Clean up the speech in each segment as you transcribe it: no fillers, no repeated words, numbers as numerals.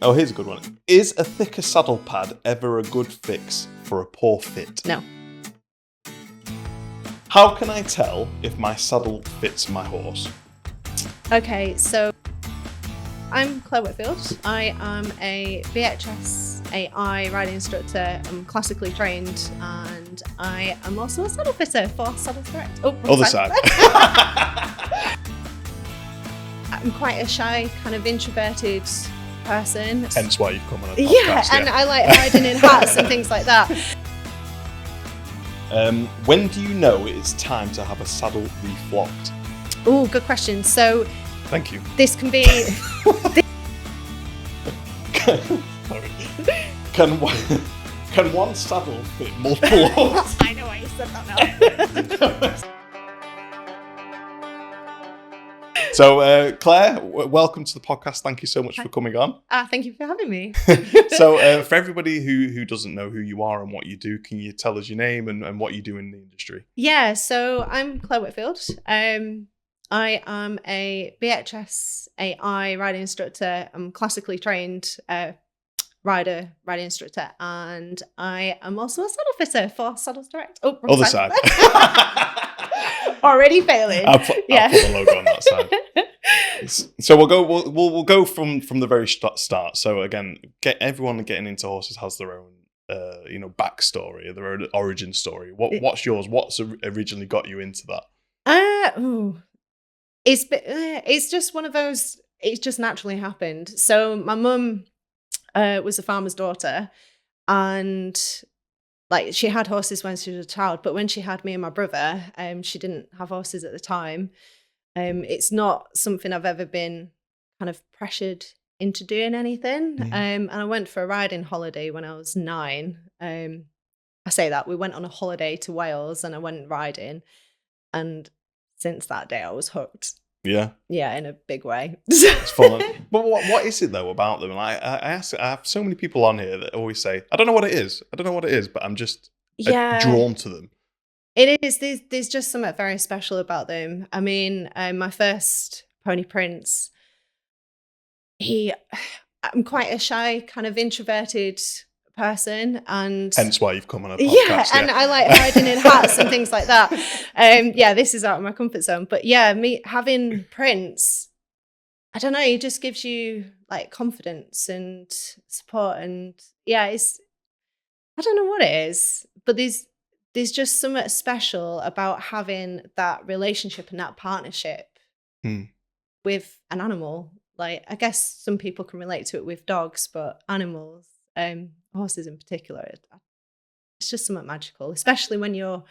Oh, here's a good one. Is a thicker saddle pad ever a good fix for a poor fit? No. How can I tell if my saddle fits my horse? Okay, so I'm Claire Whitfield. I am a BHS AI riding instructor. I'm classically trained, and I am also a saddle fitter for Saddles Direct. Oh, Other side. I'm quite a shy, kind of introverted person. Hence why you've come on a podcast. Yeah, and I like riding in hats and things like that. When do you know it's time to have a saddle reflocked? Oh, good question. So, thank you. This can be. Can one saddle fit multiple horses? I know why you said that now. So, Claire, welcome to the podcast. Thank you so much for coming on. Thank you for having me. So, for everybody who doesn't know who you are and what you do, can you tell us your name and what you do in the industry? Yeah, so I'm Claire Whitfield. I am a BHS AI riding instructor. I'm classically trained riding instructor, and I am also a saddle fitter for Saddles Direct. Oh, wrong Other side. Already failing. I'll put the logo on that side. So we'll go from the very start. So again, everyone getting into horses has their own backstory, their own origin story. What's yours? What's originally got you into that? It's just one of those. It's just naturally happened. So my mum was a farmer's daughter, and like she had horses when she was a child, but when she had me and my brother, she didn't have horses at the time. It's not something I've ever been kind of pressured into doing anything. And I went for a riding holiday when I was 9. I say that we went on a holiday to Wales, and I went riding, and since that day I was hooked. Yeah, in a big way. It's fun. But what is it though about them? I have so many people on here that always say, I don't know what it is, but I'm just drawn to them. It is. There's just something very special about them. I mean, my first pony Prince, I'm quite a shy, kind of introverted person, and hence why you've come on a podcast. And I like riding in hats and things like that. This is out of my comfort zone. But yeah, me having Prince, I don't know, it just gives you like confidence and support, and I don't know what it is, but there's just something special about having that relationship and that partnership with an animal. Like, I guess some people can relate to it with dogs, but animals, horses in particular, it's just something magical, especially when you're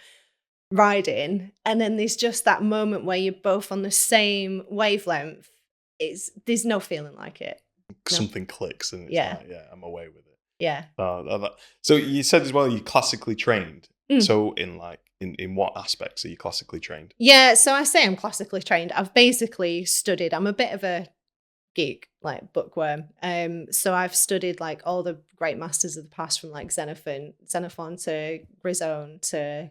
riding and then there's just that moment where you're both on the same wavelength. There's no feeling like it. Something clicks and it's like, I'm away with it. Yeah. So you said as well you're classically trained. So in what aspects are you classically trained? Yeah, so I say I'm classically trained. I've basically studied. I'm a bit of a geek, like bookworm. So I've studied like all the great masters of the past, from like Xenophon to Grisone to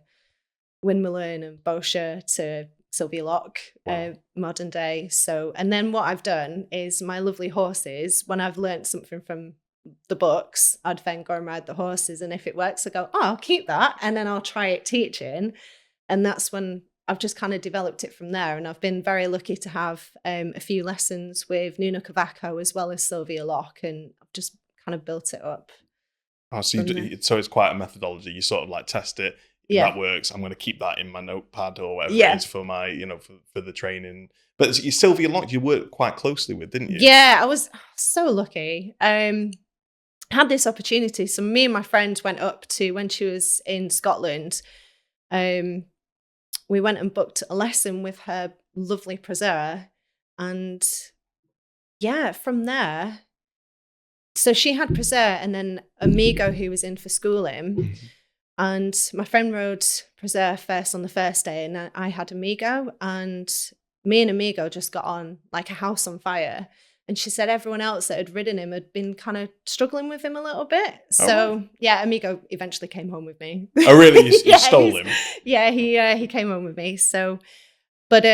Windmillen and Boscher to Sylvia Loch, modern day. So, and then what I've done is my lovely horses, when I've learnt something from the books, I'd then go and ride the horses, and if it works, I go, I'll keep that, and then I'll try it teaching, and that's when I've just kind of developed it from there. And I've been very lucky to have a few lessons with Nuno Cavaco as well as Sylvia Loch, and I've just kind of built it up. Oh, so it's quite a methodology. You sort of like test it. That works. I'm going to keep that in my notepad or whatever it is for my, for the training. But Sylvia Loch, you worked quite closely with, didn't you? Yeah, I was so lucky. Had this opportunity. So me and my friend went up to, when she was in Scotland, we went and booked a lesson with her lovely preserve. And from there, so she had preserve and then Amigo who was in for schooling. And my friend rode preserve first on the first day, and I had Amigo, and me and Amigo just got on like a house on fire. And she said everyone else that had ridden him had been kind of struggling with him a little bit. So Amigo eventually came home with me. Oh, really? You stole him? Yeah, he came home with me. So, but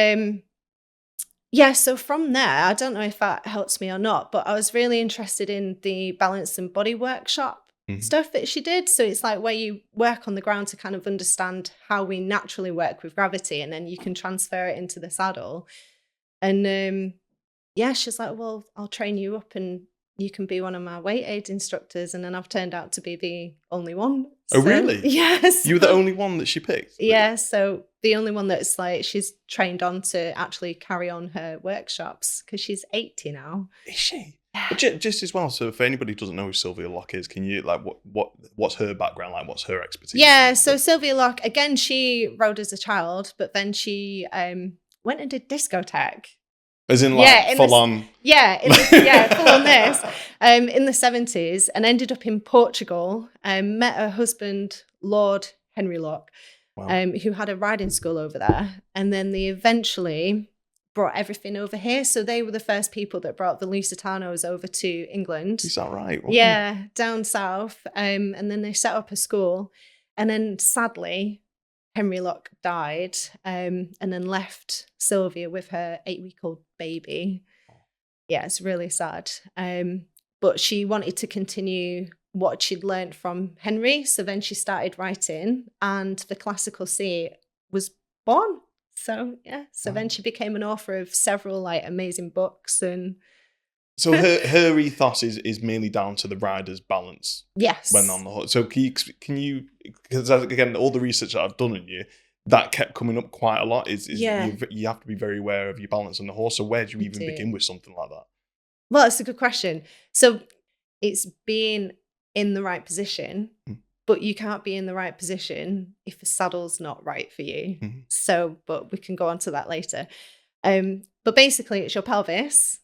Yeah, so from there, I don't know if that helps me or not, but I was really interested in the balance and body workshop stuff that she did. So it's like where you work on the ground to kind of understand how we naturally work with gravity, and then you can transfer it into the saddle. And yeah, she's like, well, I'll train you up and you can be one of my weight aid instructors. And then I've turned out to be the only one. Oh, So, really? yes. You were the only one that she picked? Yeah, so the only one that's like she's trained on to actually carry on her workshops because she's 80 now. Is she? But just as well, so for anybody who doesn't know who Sylvia Loch is, can you, like, what's her background like? What's her expertise? Yeah, so Sylvia Loch, again, she rode as a child, but then she went and did discotheque. As in, like, full on? Yeah, full on this. In the 70s, and ended up in Portugal, met her husband, Lord Henry Loch, Wow. who had a riding school over there. And then they eventually brought everything over here. So they were the first people that brought the Lusitanos over to England. Is that right? Wow. Yeah, down south. And then they set up a school. And then sadly, Henry Loch died, and then left Sylvia with her 8-week-old baby. Yeah, it's really sad. But she wanted to continue what she'd learned from Henry. So then she started writing, and the classical C was born. So yeah, so then she became an author of several like amazing books. And so her ethos is merely down to the rider's balance. Yes. When on the horse. So can you, because again, all the research that I've done on you, that kept coming up quite a lot. Is you have to be very aware of your balance on the horse. So where do you even begin with something like that? Well, it's a good question. So it's being in the right position, but you can't be in the right position if the saddle's not right for you. So, but we can go on to that later. But basically it's your pelvis,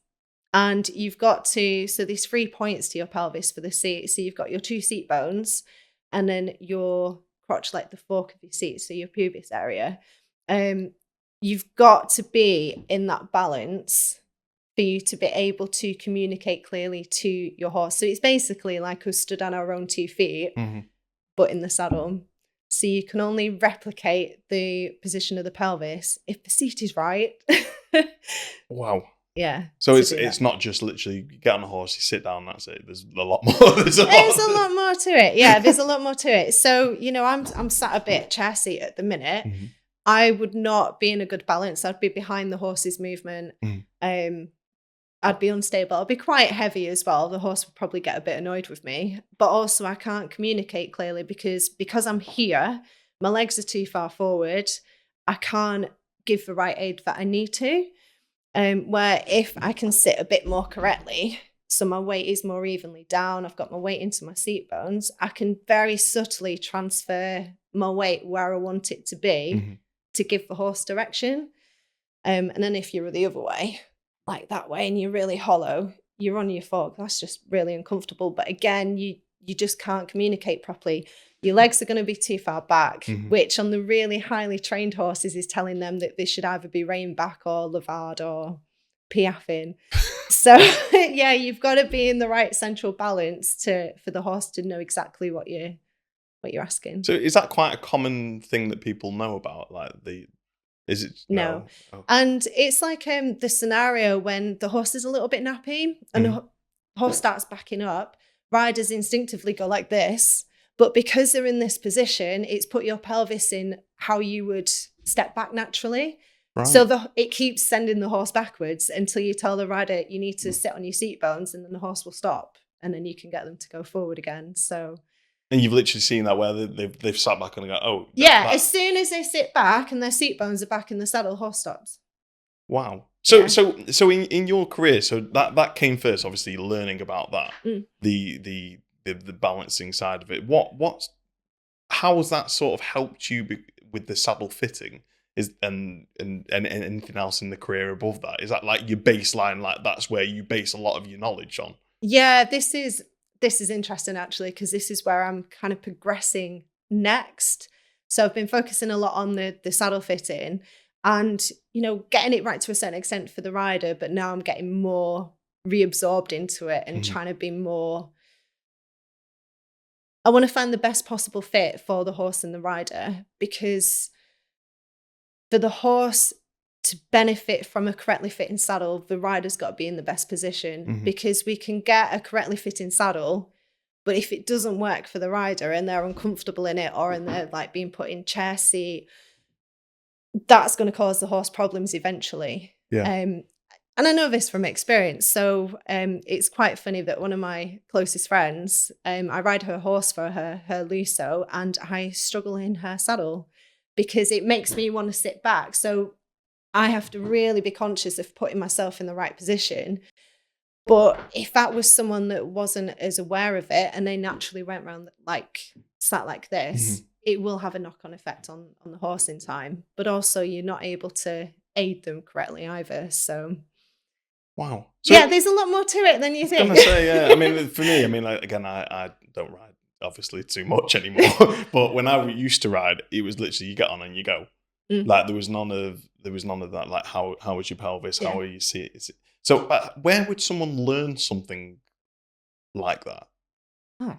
and you've got to, so there's 3 points to your pelvis for the seat. So you've got your 2 seat bones, and then your crotch, like the fork of your seat, so your pubis area. You've got to be in that balance for you to be able to communicate clearly to your horse. So it's basically like us stood on our own 2 feet, but in the saddle. So you can only replicate the position of the pelvis if the seat is right. Wow. Yeah. So it's not just literally you get on a horse, you sit down, that's it. There's a lot more. There's a lot more to it. Yeah, there's a lot more to it. So, you know, I'm sat a bit chair seat at the minute. I would not be in a good balance. I'd be behind the horse's movement. I'd be unstable. I'd be quite heavy as well. The horse would probably get a bit annoyed with me. But also I can't communicate clearly because I'm here, my legs are too far forward. I can't give the right aid that I need to. Where if I can sit a bit more correctly, so my weight is more evenly down, I've got my weight into my seat bones, I can very subtly transfer my weight where I want it to be to give the horse direction. And then if you're the other way, like that way, and you're really hollow, you're on your fork, that's just really uncomfortable. But again, you just can't communicate properly. Your legs are going to be too far back, which on the really highly trained horses is telling them that they should either be rein back or levard or piaffing. So yeah, you've got to be in the right central balance for the horse to know exactly what you're asking. So is that quite a common thing that people know about? Like is it? No. Oh. And it's like the scenario when the horse is a little bit nappy and the horse starts backing up, riders instinctively go like this. But because they're in this position, it's put your pelvis in how you would step back naturally. Right. So it keeps sending the horse backwards until you tell the rider you need to sit on your seat bones, and then the horse will stop, and then you can get them to go forward again. So. And you've literally seen that where they've sat back and go, oh. Yeah, as soon as they sit back and their seat bones are back in the saddle, horse stops. Wow. So in your career, so that came first, obviously learning about that, the balancing side of it. How has that sort of helped you with the saddle fitting? And anything else in the career above that? Is that like your baseline? Like that's where you base a lot of your knowledge on? Yeah, this is interesting actually, because this is where I'm kind of progressing next. So I've been focusing a lot on the saddle fitting and, you know, getting it right to a certain extent for the rider, but now I'm getting more reabsorbed into it and trying to be more. I want to find the best possible fit for the horse and the rider, because for the horse, to benefit from a correctly fitting saddle, the rider's got to be in the best position, because we can get a correctly fitting saddle, but if it doesn't work for the rider and they're uncomfortable in it, or and they're like being put in chair seat, that's going to cause the horse problems eventually. Yeah. And I know this from experience. So it's quite funny that one of my closest friends, I ride her horse for her Luso, and I struggle in her saddle because it makes me want to sit back. So I have to really be conscious of putting myself in the right position. But if that was someone that wasn't as aware of it and they naturally went around sat like this, it will have a knock-on effect on the horse in time. But also you're not able to aid them correctly either. So wow. So, yeah, there's a lot more to it than you think. I was gonna say, yeah. I mean, for me, I mean, like, again, I don't ride obviously too much anymore. But when I used to ride, it was literally you get on and you go. Like there was none of that. Like how was your pelvis? How are you see it? So where would someone learn something like that? Oh,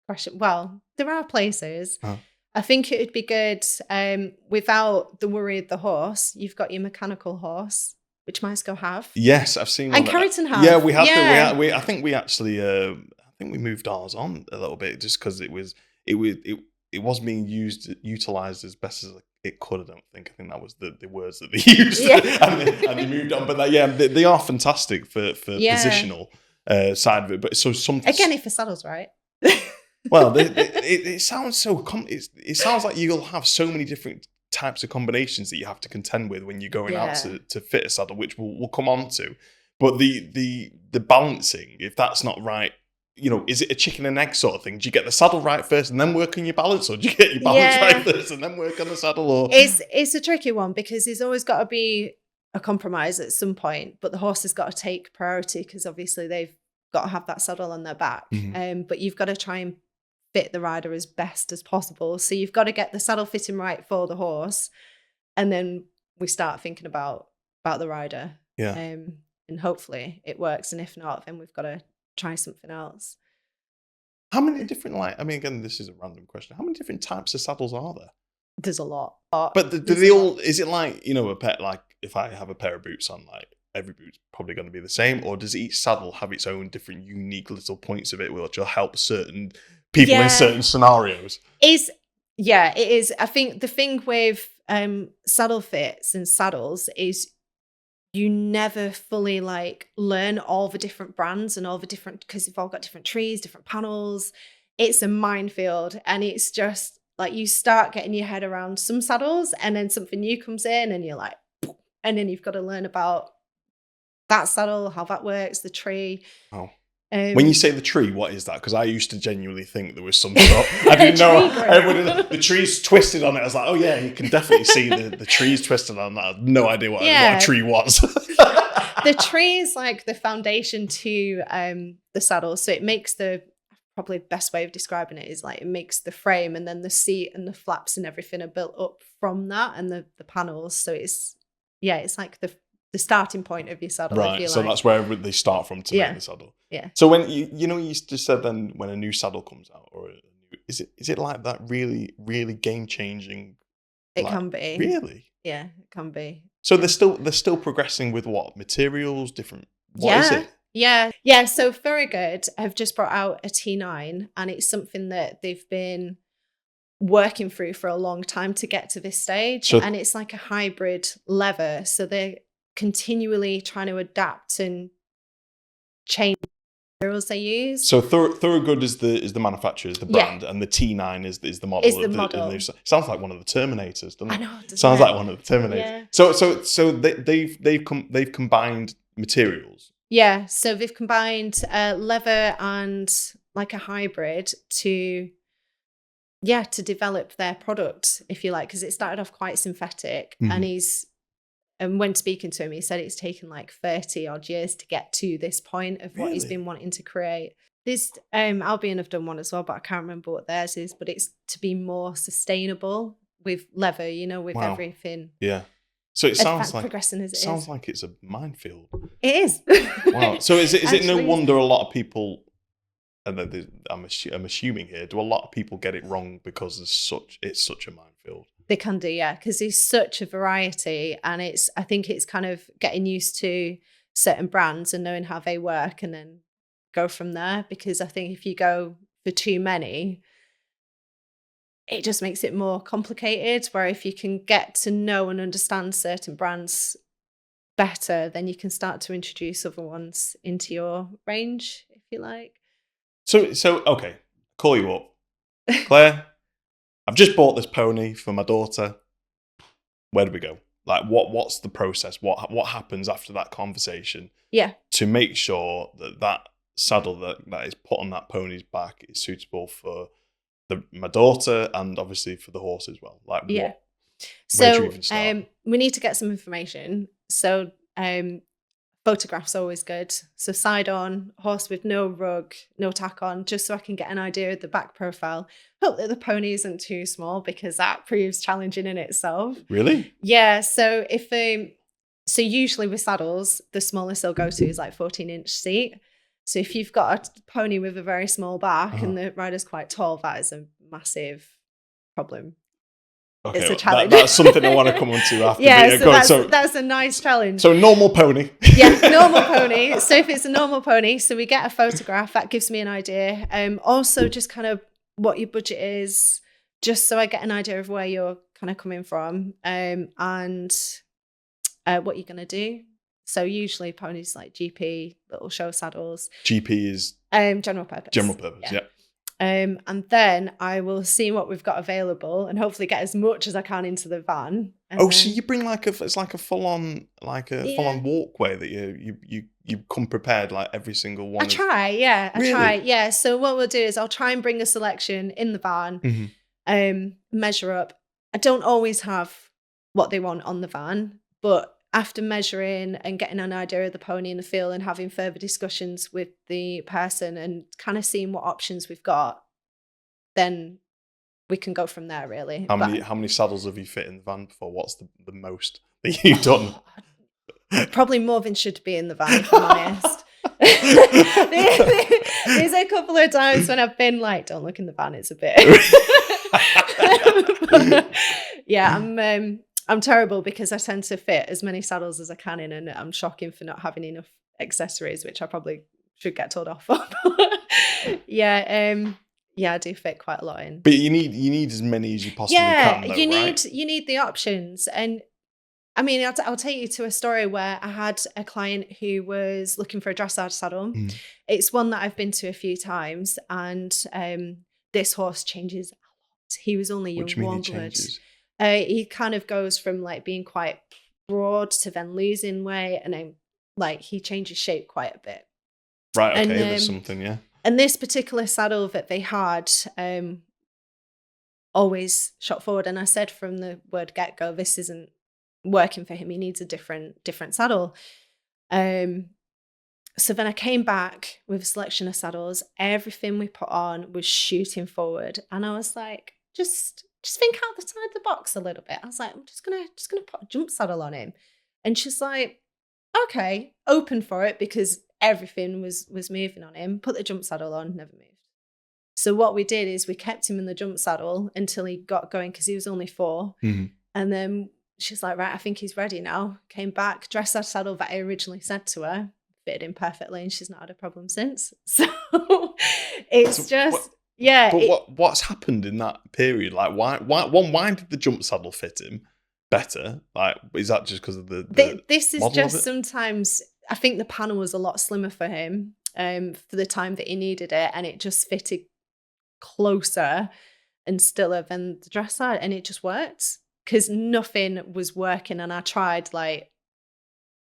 question. Well, there are places. I think it would be good without the worry of the horse. You've got your mechanical horse, which Mysco have. Yes, I've seen. And Curriton have. Yeah, we have. Yeah. I think we actually. I think we moved ours on a little bit just because it was being utilized as best as it could. I think that was the words that they used, and they moved on. But they are fantastic for positional side of it. But so again, if the saddle's right. Well, it sounds so. It sounds like you'll have so many different types of combinations that you have to contend with when you're going out to fit a saddle, which we'll come on to. But the balancing, if that's not right, is it a chicken and egg sort of thing? Do you get the saddle right first and then work on your balance, or do you get your balance right first and then work on the saddle? Or it's a tricky one because there's always got to be a compromise at some point, but the horse has got to take priority because obviously they've got to have that saddle on their back. But you've got to try and fit the rider as best as possible. So you've got to get the saddle fitting right for the horse, and then we start thinking about the rider. Yeah. And hopefully it works. And if not, then we've got to try something else. How many different, again, this is a random question. How many different types of saddles are there? There's a lot. But do they all, is it like, a pet, like if I have a pair of boots on, like every boot's probably going to be the same, or does each saddle have its own different unique little points of it which will help certain people in certain scenarios? It is. I think the thing with saddle fits and saddles is you never fully learn all the different brands and all the different, because they've all got different trees, different panels. It's a minefield, and it's just like you start getting your head around some saddles and then something new comes in and you're like, and then you've got to learn about that saddle, how that works, the tree. Oh. When you say the tree, what is that? Because I used to genuinely think there was some sort. I didn't know the tree's twisted on it. I was like, oh yeah, you can definitely see the tree's twisted on that. I had no idea what a tree was. The tree is like the foundation to the saddle. So it makes probably the best way of describing it is like it makes the frame, and then the seat and the flaps and everything are built up from that, and the panels. So it's like the starting point of your saddle. Right, so that's where they start from to make the saddle. Yeah. So when you just said then when a new saddle comes out, or is it like that really, really game changing? It can be. Really? Yeah, it can be. So they're still progressing with what materials, different. What is it? Yeah. So Thorogood have just brought out a T9, and it's something that they've been working through for a long time to get to this stage, and it's like a hybrid leather. So they're continually trying to adapt and change the materials they use. So Thorogood is the manufacturer, is the brand, and the T9 is the model. Is the model. Sounds like one of the Terminators, doesn't it? I know. Sounds like one of the Terminators. Yeah. So they've combined materials. Yeah. So they've combined leather and like a hybrid to develop their product, if you like, because it started off quite synthetic, and when speaking to him, he said it's taken like 30 odd years to get to this point of what he's been wanting to create. This Albion have done one as well, but I can't remember what theirs is, but it's to be more sustainable with leather, with everything. Yeah. So it sounds like progressing as it sounds like it's a minefield. It is. Wow. So is it no wonder a lot of people, and I'm assuming here, do a lot of people get it wrong because it's such a minefield? They can do, yeah, because there's such a variety, and I think it's kind of getting used to certain brands and knowing how they work, and then go from there. Because I think if you go for too many, it just makes it more complicated. Where if you can get to know and understand certain brands better, then you can start to introduce other ones into your range, if you like. So okay, call you up, Claire. I've just bought this pony for my daughter. Where do we go? Like, what's the process? What happens after that conversation? Yeah. To make sure that saddle that is put on that pony's back is suitable for my daughter and obviously for the horse as well. Like, Yeah. where do you So even start? we need to get some information. So photographs are always good. So side on, horse with no rug, no tack on, just so I can get an idea of the back profile. Hope that the pony isn't too small, because that proves challenging in itself. Really? Yeah. So so usually with saddles, the smallest they'll go to is like 14-inch seat. So if you've got a pony with a very small back and the rider's quite tall, that is a massive problem. Okay, it's a challenge. That's something I want to come on to after. Yeah, that's a nice challenge. So normal pony. Yeah, normal pony. So if it's a normal pony, so we get a photograph, that gives me an idea. Also just kind of what your budget is, just so I get an idea of where you're kind of coming from, and what you're going to do. So usually ponies like GP, little show saddles. GP is general purpose. General purpose, yeah. And then I will see what we've got available and hopefully get as much as I can into the van. So you bring it's like a full on walkway that you come prepared, like every single one. I try. Really? Yeah. So what we'll do is I'll try and bring a selection in the van, measure up. I don't always have what they want on the van, but after measuring and getting an idea of the pony and the feel and having further discussions with the person and kind of seeing what options we've got, then we can go from there, really. How many saddles have you fit in the van before? What's the most that you've done? Probably more than should be in the van, if I'm honest. There's a couple of times when I've been like, don't look in the van, it's a bit. Yeah, I'm terrible because I tend to fit as many saddles as I can in, and I'm shocking for not having enough accessories, which I probably should get told off for. Yeah, I do fit quite a lot in. But you need as many as you possibly can, though, right? You need the options. And I mean, I'll take you to a story where I had a client who was looking for a dressage saddle. It's one that I've been to a few times, and this horse changes a lot. He was only young, warm blood. He kind of goes from like being quite broad to then losing weight, and then like he changes shape quite a bit. Right, okay, and, there's something, yeah. And this particular saddle that they had always shot forward, and I said from the word get-go, this isn't working for him. He needs a different saddle. So then I came back with a selection of saddles. Everything we put on was shooting forward, and I was like, just think outside the box a little bit. I was like, I'm just gonna put a jump saddle on him. And she's like, okay, open for it, because everything was moving on him. Put the jump saddle on, never moved. So what we did is we kept him in the jump saddle until he got going, because he was only 4. And then she's like, right, I think he's ready now. Came back, dressage saddle that I originally said to her, fitted in perfectly, and she's not had a problem since. So it's yeah. But what's happened in that period? Like, why did the jump saddle fit him better? Like, is that just because of the this is just sometimes I think the panel was a lot slimmer for him for the time that he needed it, and it just fitted closer and stiller than the dressage, and it just worked because nothing was working. And I tried like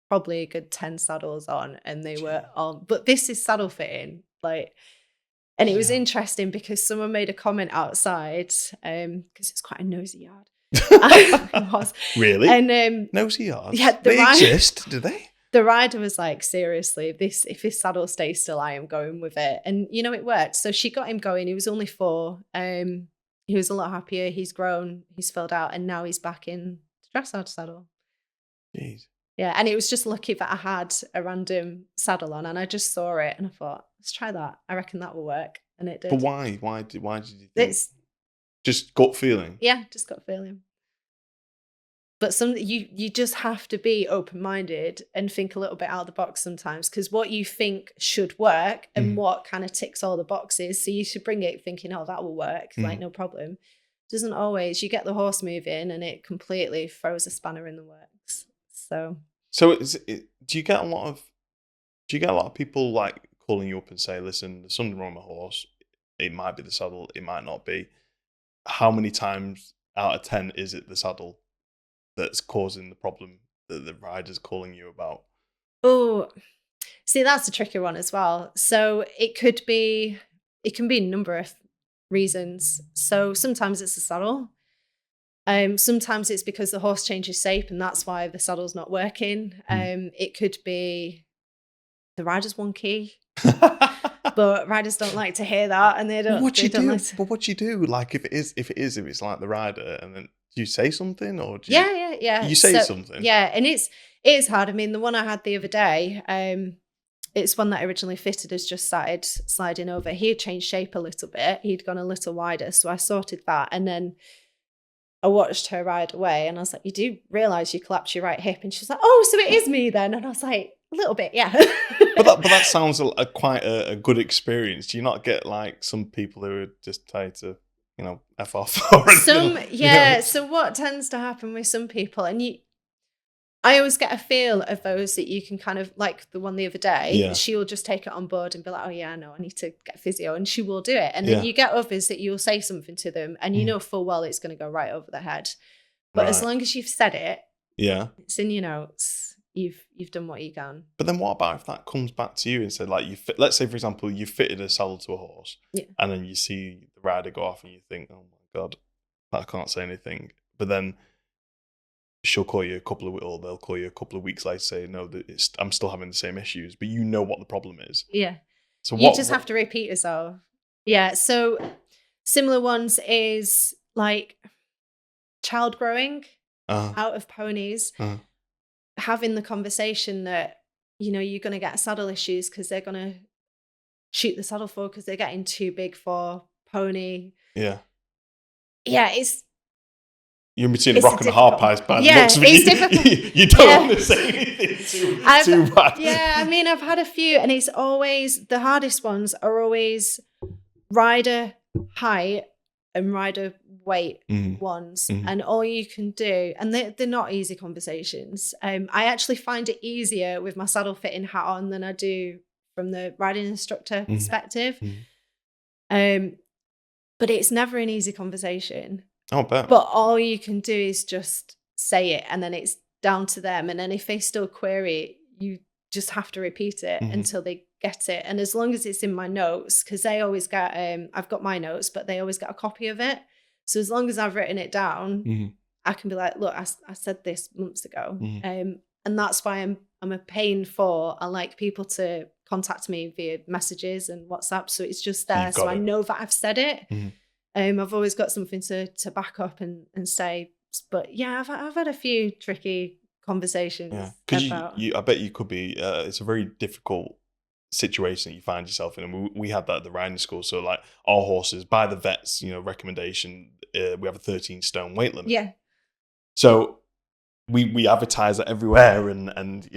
probably a good 10 saddles on, and they were on. But this is saddle fitting, like. And it was interesting because someone made a comment outside because it's quite a nosy yard. It was. Really? And nosy yards? Yeah, they exist, do they? The rider was like, seriously, if this saddle stays still, I am going with it. And, you know, it worked. So she got him going. He was only 4. He was a lot happier. He's grown. He's filled out. And now he's back in the dressage saddle. Jeez. Yeah, and it was just lucky that I had a random saddle on, and I just saw it, and I thought, let's try that. I reckon that will work, and it did. But why? Why did you think? It's just gut feeling. Yeah, just gut feeling. But you just have to be open-minded and think a little bit out of the box sometimes, because what you think should work and what kind of ticks all the boxes, so you should bring it thinking, oh, that will work, like no problem. Doesn't always. You get the horse moving and it completely throws a spanner in the works. So do you get a lot of people like calling you up and say, listen, there's something wrong with my horse. It might be the saddle, it might not be. How many times out of 10 is it the saddle that's causing the problem that the rider's calling you about? Oh, see, that's a tricky one as well. So it can be a number of reasons. So sometimes it's the saddle. Sometimes it's because the horse changes shape and that's why the saddle's not working. It could be the rider's wonky. But riders don't like to hear that, and they don't. What you do? Like to... But what you do? Like if it's like the rider, and then do you say something, or do yeah. You say something, yeah, and it is hard. I mean, the one I had the other day, it's one that I originally fitted has just started sliding over. He had changed shape a little bit. He'd gone a little wider, so I sorted that, and then I watched her ride away, and I was like, "You do realise you collapsed your right hip?" And she's like, "Oh, so it is me then?" And I was like, "A little bit, yeah." but that sounds quite a good experience. Do you not get like some people who are just trying to, F off? So what tends to happen with some people, and I always get a feel of those that you can kind of, like the one the other day, she'll just take it on board and be like, oh yeah, no, I need to get physio, and she will do it. And then you get others that you'll say something to them and you know full well it's going to go right over their head. But as long as you've said it, it's in your notes. You've done what you can. But then what about if that comes back to you and said, like, let's say, for example, you fitted a saddle to a horse and then you see the rider go off and you think, oh my God, I can't say anything. But then she'll call you they'll call you a couple of weeks later, say, no, I'm still having the same issues, but you know what the problem is. Yeah. So you just have to repeat yourself. Yeah. So similar ones is like child growing out of ponies. Having the conversation that, you're going to get saddle issues because they're going to shoot the saddle forward because they're getting too big for pony. Yeah. Yeah, you're between a rock and a hard place, by the looks of it. It's difficult. You don't want to say anything too bad. Yeah, I mean, I've had a few, and it's always, the hardest ones are always rider height and rider weight ones. And all you can do, and they're not easy conversations. I actually find it easier with my saddle fitting hat on than I do from the riding instructor perspective. But it's never an easy conversation. Oh, bet. But all you can do is just say it, and then it's down to them. And then if they still query it, you just have to repeat it until they get it. And as long as it's in my notes, because they always get, I've got my notes, but they always get a copy of it. So as long as I've written it down, I can be like, look, I said this months ago. And that's why I'm a pain for, I like people to contact me via messages and WhatsApp. So it's just there. So I know that I've said it. I've always got something to back up and say. But yeah, I've had a few tricky conversations. Yeah, because I bet you could be, it's a very difficult situation that you find yourself in. And we had that at the riding school. So like our horses, by the vet's, recommendation, we have a 13 stone weight limit. Yeah. So we advertise it everywhere, and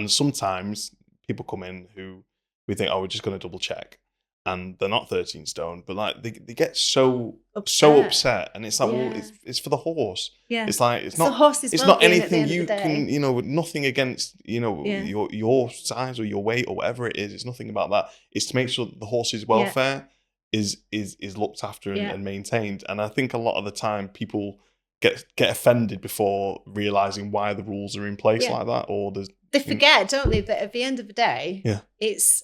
sometimes people come in who we think, oh, we're just going to double check, and they're not 13 stone, but like they get so upset, and it's like, well, it's for the horse. Yeah, it's like it's not the horse's, it's not anything you can, nothing against your size or your weight or whatever it is. It's nothing about that. It's to make sure that the horse's welfare is looked after and maintained. And I think a lot of the time people get offended before realizing why the rules are in place like that, or they forget, don't they, that at the end of the day, it's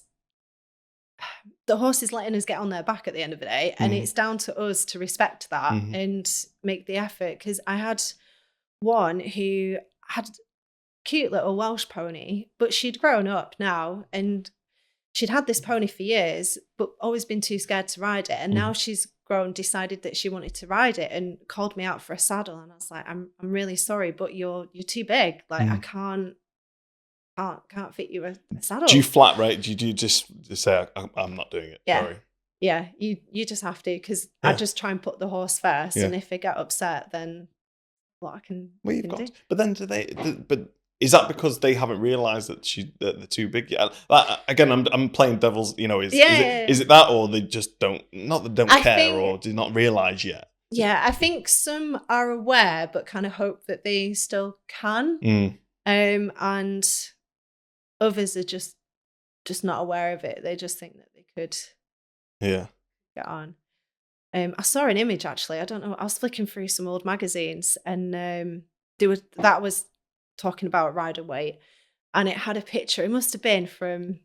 the horse is letting us get on their back at the end of the day, and it's down to us to respect that and make the effort. Because I had one who had a cute little Welsh pony, but she'd grown up now, and she'd had this pony for years, but always been too scared to ride it. And now she's grown, decided that she wanted to ride it, and called me out for a saddle. And I was like, I'm really sorry, but you're too big. Like I can't fit you a saddle. Do you flat rate? Do you just say, I'm not doing it? Yeah. Sorry. Yeah, you just have to, because I just try and put the horse first. And if they get upset, then what I can, Well, you've can got do. to. But then but is that because they haven't realised that they're too big yet? Like, again, I'm playing devil's, Yeah. is it that, or they just don't I care, think, or do not realise yet? yeah, I think some are aware, but kind of hope that they still can. Mm, And others are just not aware of it. They just think that they could yeah. get on. I saw an image actually. I don't know. I was flicking through some old magazines, and that was talking about rider weight, and it had a picture. It must have been from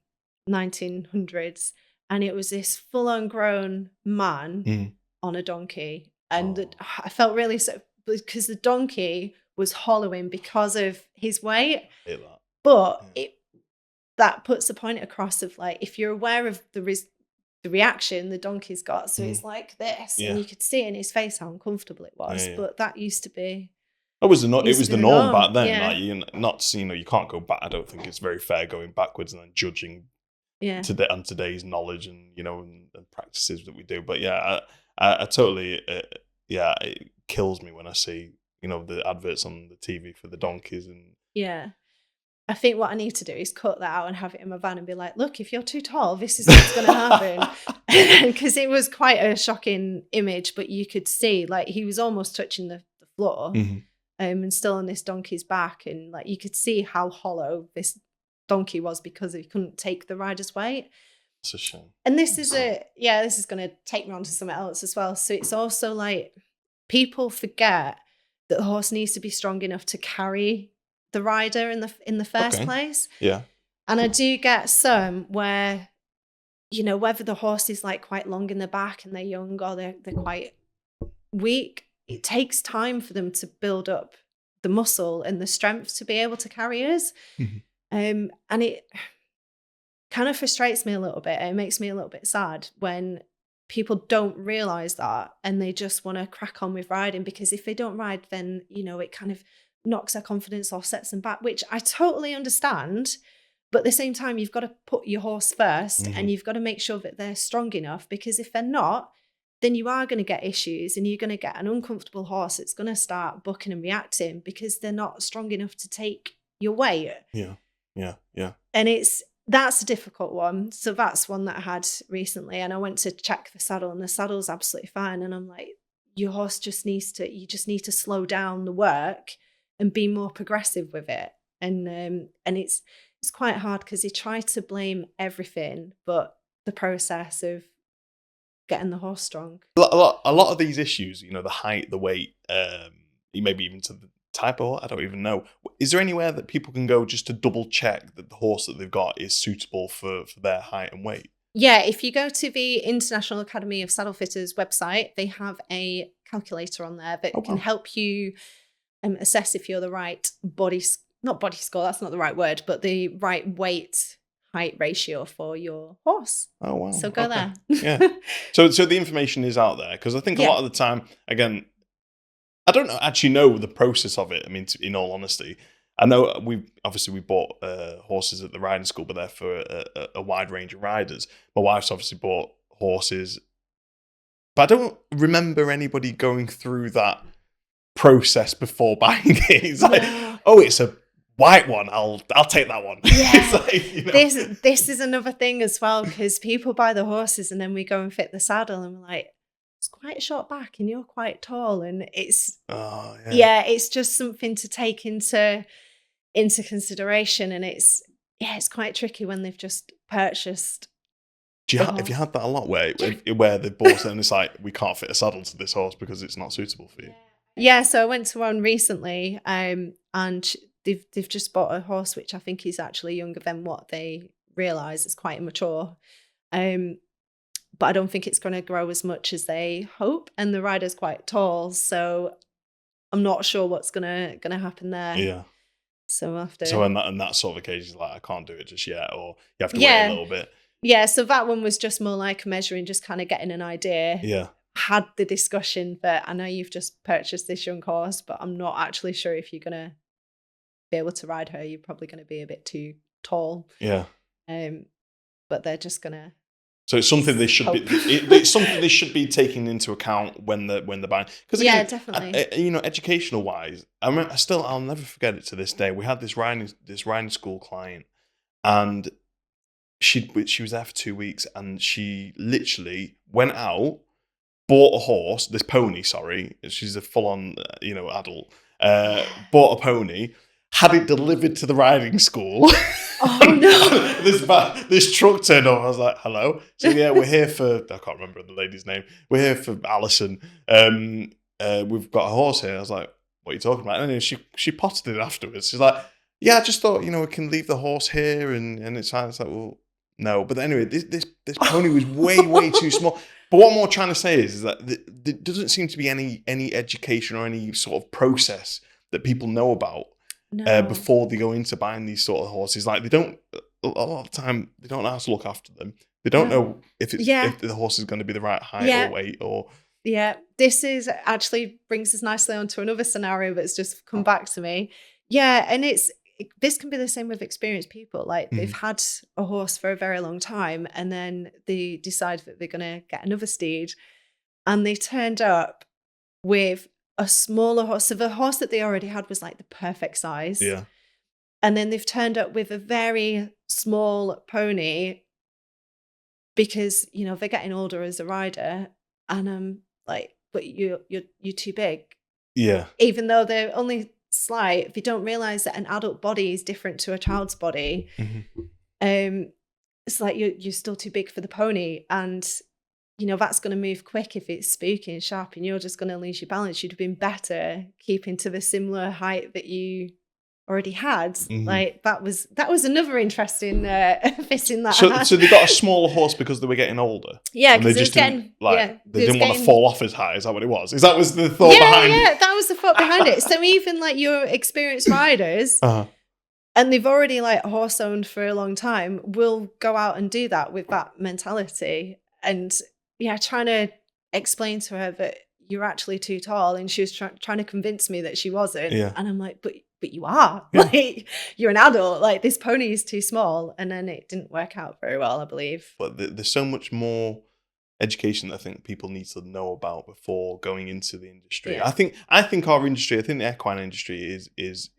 1900s, and it was this full-on grown man Mm. on a donkey, and Oh. I felt really so because the donkey was hollowing because of his weight, I hate that. but Yeah. that puts the point across of like, if you're aware of the reaction the donkey's got, so it's like this, Yeah. and you could see in his face how uncomfortable it was. Yeah. But that used to be It was the norm back then. Yeah. Like, you can't go back. I don't think it's very fair going backwards and then judging Yeah. on today's knowledge and and practices that we do. But yeah, I totally it kills me when I see the adverts on the TV for the donkeys and Yeah. I think what I need to do is cut that out and have it in my van and be like, look, if you're too tall, this is what's going to happen. Because it was quite a shocking image, but you could see like he was almost touching the floor. Mhm. And still on this donkey's back, and like you could see how hollow this donkey was because he couldn't take the rider's weight. It's a shame. And this is going to take me on to something else as well. So it's also like people forget that the horse needs to be strong enough to carry the rider in the first place. Yeah. And I do get some where, whether the horse is like quite long in the back and they're young, or they're quite weak, it takes time for them to build up the muscle and the strength to be able to carry us. Mhm. And it kind of frustrates me a little bit. It makes me a little bit sad when people don't realize that and they just want to crack on with riding, because if they don't ride, then, it kind of knocks their confidence or sets them back, which I totally understand. But at the same time, you've got to put your horse first, and you've got to make sure that they're strong enough, because if they're not, then you are going to get issues and you're going to get an uncomfortable horse that's going to start bucking and reacting because they're not strong enough to take your weight. Yeah. And that's a difficult one. So that's one that I had recently, and I went to check the saddle and the saddle's absolutely fine. And I'm like, your horse you just need to slow down the work and be more progressive with it. And it's quite hard because you try to blame everything but the process of getting the horse strong. A lot of these issues, the height, the weight, maybe even to the type of horse, I don't even know. Is there anywhere that people can go just to double check that the horse that they've got is suitable for their height and weight? Yeah, if you go to the International Academy of Saddle Fitters website, they have a calculator on there that can help you assess if you're the right not body score, that's not the right word, but the right weight height ratio for your horse. Oh, wow. So go there. Yeah. So the information is out there, because I think a lot of the time, again, I don't actually know the process of it. I mean, in all honesty, I know we bought horses at the riding school, but they're for a wide range of riders. My wife's obviously bought horses, but I don't remember anybody going through that process before buying it. It's like, oh, it's a white one. I'll take that one. Yeah. Like, This is another thing as well, because people buy the horses and then we go and fit the saddle and we're like, it's quite a short back and you're quite tall, and it's it's just something to take into consideration, and it's quite tricky when they've just purchased. Have you had that a lot where they bought it and it's like, we can't fit a saddle to this horse because it's not suitable for you? Yeah, so I went to one recently, and they've just bought a horse which I think is actually younger than what they realise. It's quite immature. But I don't think it's going to grow as much as they hope, and the rider's quite tall, so I'm not sure what's gonna happen there. Yeah. So we'll have to. So in that sort of occasion, like, I can't do it just yet, or you have to wait a little bit. Yeah. So that one was just more like measuring, just kind of getting an idea. Yeah. Had the discussion that I know you've just purchased this young horse, but I'm not actually sure if you're gonna be able to ride her. You're probably going to be a bit too tall. Yeah. But they're just gonna So it's something they should be. It's something they should be taking into account when they're buying. Because Yeah, definitely. you know, educational wise, I'll never forget it to this day. We had this riding school client, and she was there for 2 weeks, and she literally went out, bought a horse, this pony. Sorry, she's a full on adult. Bought a pony, had it delivered to the riding school. Oh no! this truck turned up. I was like, "Hello." So yeah, we're here for, I can't remember the lady's name. We're here for Alison. We've got a horse here. I was like, "What are you talking about?" And anyway, she potted it afterwards. She's like, "Yeah, I just thought we can leave the horse here and it's fine." It's like, well, no. But anyway, this pony was way too small. But what I'm more trying to say is that there doesn't seem to be any education or any sort of process that people know about. No. Before they go into buying these sort of horses. Like they don't, a lot of the time, they don't know how to look after them. They don't know if the horse is going to be the right height or weight or... Yeah, this is actually brings us nicely onto another scenario that's just come back to me. Yeah, and this can be the same with experienced people. Like they've had a horse for a very long time and then they decide that they're going to get another steed and they turned up with a smaller horse. So the horse that they already had was like the perfect size. Yeah. And then they've turned up with a very small pony because, they're getting older as a rider. And I'm like, but you're too big. Yeah. Even though they're only slight, they don't realize that an adult body is different to a child's body. It's like you're still too big for the pony. And that's going to move quick if it's spooky and sharp and you're just going to lose your balance. You'd have been better keeping to the similar height that you already had. Like that was another interesting fit in that. So they got a smaller horse because they were getting older? Yeah, because they just didn't want to fall off as high. Is that what it was? That was the thought behind it? Yeah, that was the thought behind it. So even like your experienced riders and they've already like horse owned for a long time will go out and do that with that mentality. And trying to explain to her that you're actually too tall, and she was trying to convince me that she wasn't. Yeah. And I'm like, but you are. Yeah. Like you're an adult. Like this pony is too small. And then it didn't work out very well, I believe. But there's so much more education that I think people need to know about before going into the industry. Yeah. I think our industry, I think the equine industry is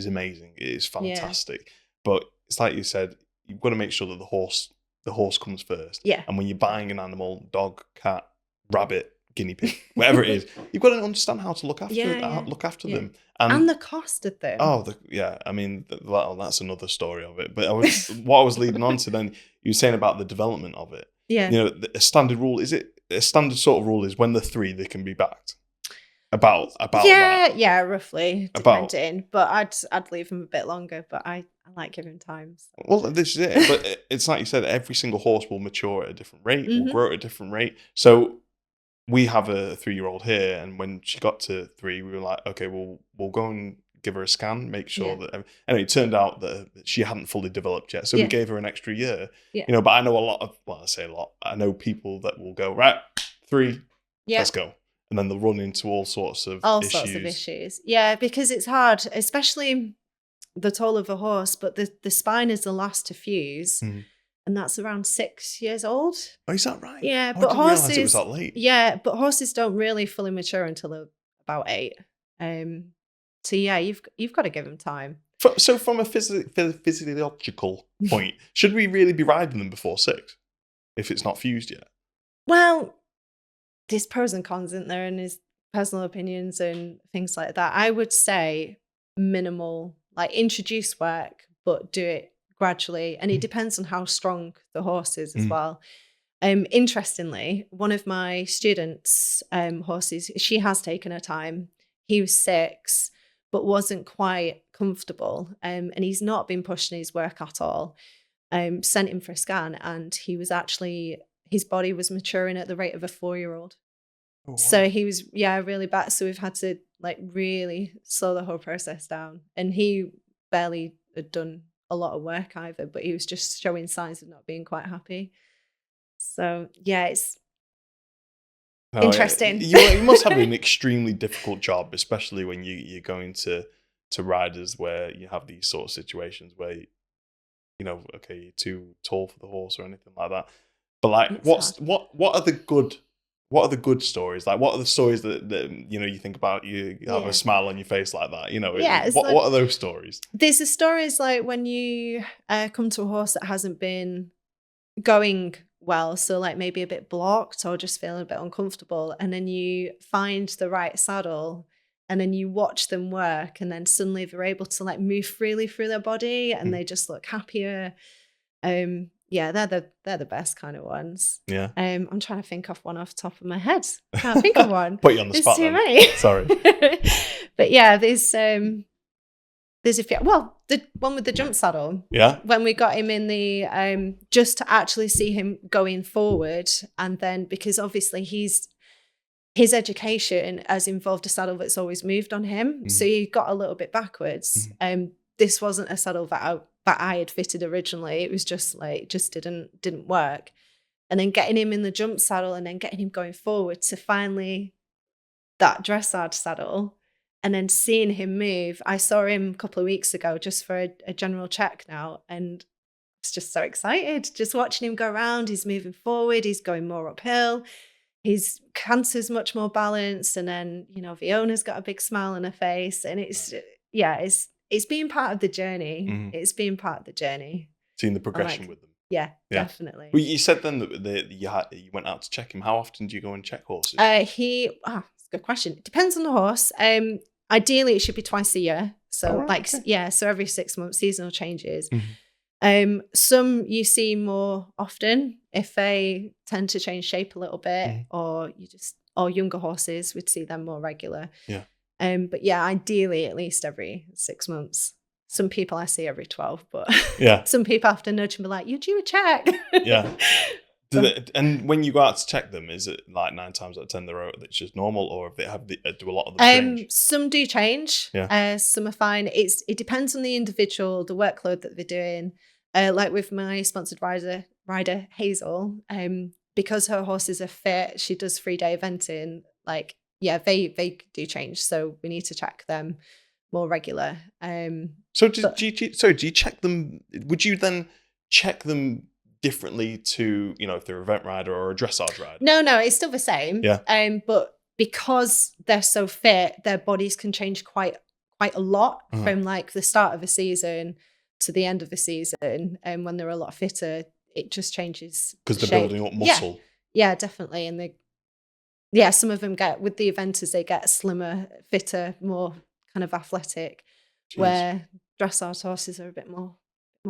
amazing. It is fantastic. Yeah. But it's like you said, you've got to make sure that the horse comes first. Yeah. And when you're buying an animal, dog, cat, rabbit, guinea pig, whatever it is, you've got to understand how to look after them. And the cost of them. I mean, that's another story of it. But what I was leading on to then, you were saying about the development of it. Yeah. A standard rule, a standard sort of rule is when they're 3, they can be backed. About that. Yeah, roughly, depending. But I'd leave them a bit longer, but I like giving time. So. Well, this is it. But it's like you said, every single horse will mature at a different rate, will grow at a different rate. So we have a 3-year-old here, and when she got to 3, we were like, okay, we'll go and give her a scan, make sure that... Anyway, it turned out that she hadn't fully developed yet, so we gave her an extra year. Yeah. But I know I say a lot, I know people that will go, right, 3, let's go. And then they'll run into all sorts of issues. Yeah, because it's hard, especially the taller of a horse, but the spine is the last to fuse. And that's around 6 years old. Oh, is that right? Yeah, but horses... it was that late. Yeah, but horses don't really fully mature until they're about 8. So yeah, you've got to give them time. So from a physiological point, should we really be riding them before 6 if it's not fused yet? Well, there's pros and cons, isn't there? And there's personal opinions and things like that. I would say minimal, like introduce work, but do it gradually. And it depends on how strong the horse is as well. Interestingly, one of my students' horses, she has taken her time. He was 6, but wasn't quite comfortable. And he's not been pushing his work at all. Sent him for a scan, and he was actually... his body was maturing at the rate of a 4-year-old. Oh, wow. So he was, really bad. So we've had to really slow the whole process down. And he barely had done a lot of work either, but he was just showing signs of not being quite happy. So it's interesting. Yeah. You must have an extremely difficult job, especially when you're going to riders where you have these sort of situations where, okay, you're too tall for the horse or anything like that. But like, It's hard. what are the good stories? Like, what are the stories that you think about? You have a smile on your face like that. Yeah, it's What are those stories? there's the stories like when you come to a horse that hasn't been going well, so like maybe a bit blocked or just feeling a bit uncomfortable, and then you find the right saddle and then you watch them work, and then suddenly they're able to like move freely through their body and they just look happier. Yeah, they're the best kind of ones. Yeah. I'm trying to think of one off the top of my head. Can't think of one. Put you on the There's spot. too Then. many. Sorry. But yeah, there's a few. Well, the one with the jump saddle. Yeah. When we got him in the just to actually see him going forward, and then because obviously his education has involved a saddle that's always moved on him, so he got a little bit backwards. This wasn't a saddle that I had fitted originally. It was just like didn't work. And then getting him in the jump saddle and then getting him going forward to finally that dressage saddle. And then seeing him move, I saw him a couple of weeks ago just for a general check now. And I was just so excited, just watching him go around. He's moving forward. He's going more uphill. His canter's much more balanced. And then, Fiona's got a big smile on her face. And it's being part of the journey. It's being part of the journey. Seeing the progression with them. Yeah, definitely. Well, you said then that you went out to check him. How often do you go and check horses? That's a good question. It depends on the horse. Ideally, it should be twice a year. So so every 6 months, seasonal changes. Some you see more often if they tend to change shape a little bit, or younger horses, we'd see them more regular. Yeah. But yeah, ideally at least every 6 months. Some people I see every 12, but some people have to nudge and be like, "You're due a check." Yeah. And when you go out to check them, is it like 9 times out of 10 that's just normal, or if they do a lot of them change? Some do change. Yeah. Some are fine. It depends on the individual, the workload that they're doing. Like with my sponsored rider Hazel, because her horses are fit, she does 3-day eventing. Like, they do change, so we need to check them more regular. So do you check them? Would you then check them differently to, if they're an event rider or a dressage rider? No, it's still the same. Yeah. But because they're so fit, their bodies can change quite a lot from like the start of a season to the end of the season. And when they're a lot fitter, it just changes. Because they're building up muscle. Yeah, definitely. And some of them with the eventers, they get slimmer, fitter, more kind of athletic. Jeez. Where dressage horses are a bit more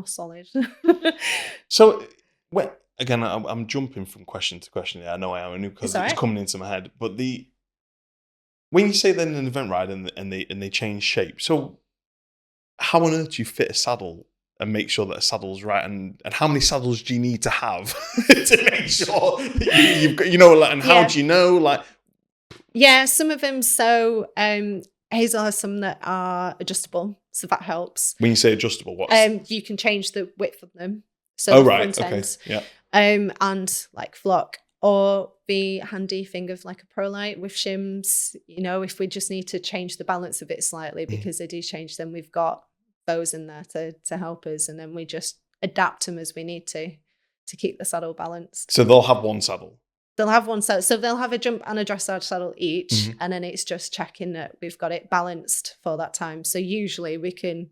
solid. So, again, I'm jumping from question to question. Yeah, I know I am, because it's coming into my head. But when you say then an event ride and they change shape, so how on earth do you fit a saddle and make sure that a saddle's right? And how many saddles do you need to have to make sure that you've got, and how do you know, like? Yeah, some of them. So Hazel has some that are adjustable, so that helps. When you say adjustable, what? You can change the width of them. So right, okay, yeah. And like flock, or the handy thing of like a ProLite with shims. If we just need to change the balance of it slightly because they do change, then we've got those in there to help us, and then we just adapt them as we need to keep the saddle balanced. So they'll have one saddle. They'll have one saddle. So they'll have a jump and a dressage saddle each, and then it's just checking that we've got it balanced for that time. So usually we can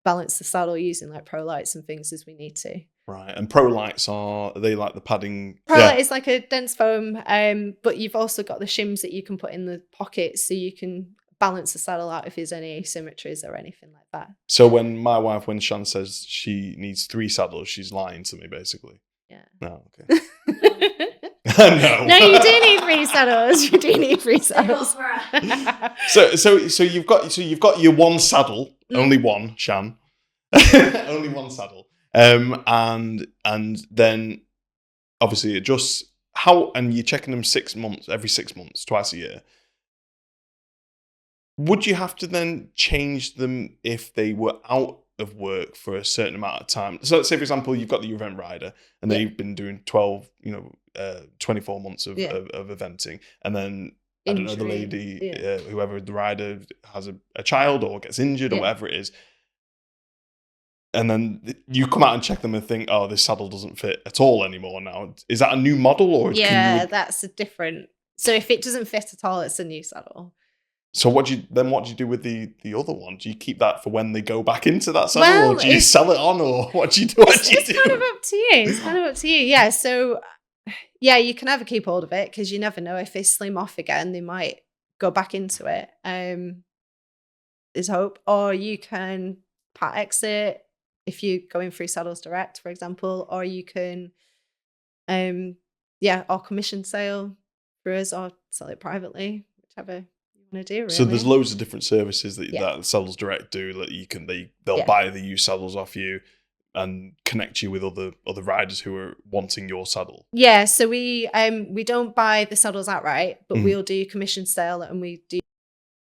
balance the saddle using like ProLites and things as we need to. Right. And ProLites are they like the padding? ProLite is like a dense foam, but you've also got the shims that you can put in the pockets, so you can balance the saddle out if there's any asymmetries or anything like that. So when my wife, when Shan says she needs 3 saddles, she's lying to me, basically. Yeah. No, okay. No, you do need 3 saddles. You do need 3 saddles. So you've got your one saddle, only one, Shan, only one saddle, and then obviously adjusts and you're checking them every 6 months, twice a year. Would you have to then change them if they were out of work for a certain amount of time? So let's say, for example, you've got the event rider and they've been doing 24 months of eventing, and then I don't know, the lady, whoever the rider has a child or gets injured or whatever it is. And then you come out and check them and think, oh, this saddle doesn't fit at all anymore now. Is that a new model, or Yeah, that's a different. So if it doesn't fit at all, it's a new saddle. So what do you do with the other one? Do you keep that for when they go back into that saddle, or do you sell it on, or what do you do? It's kind of up to you. It's kind of up to you. Yeah. So yeah, you can never keep hold of it because you never know if they slim off again, they might go back into it. There's hope. Or you can part exit if you're going through Saddles Direct, for example, or you can or commission sale through us or sell it privately, whichever you want to do, really. So there's loads of different services that Saddles Direct do that they'll buy the used saddles off you and connect you with other riders who are wanting your saddle. Yeah, so we don't buy the saddles outright, but we'll do commission sale, and we do,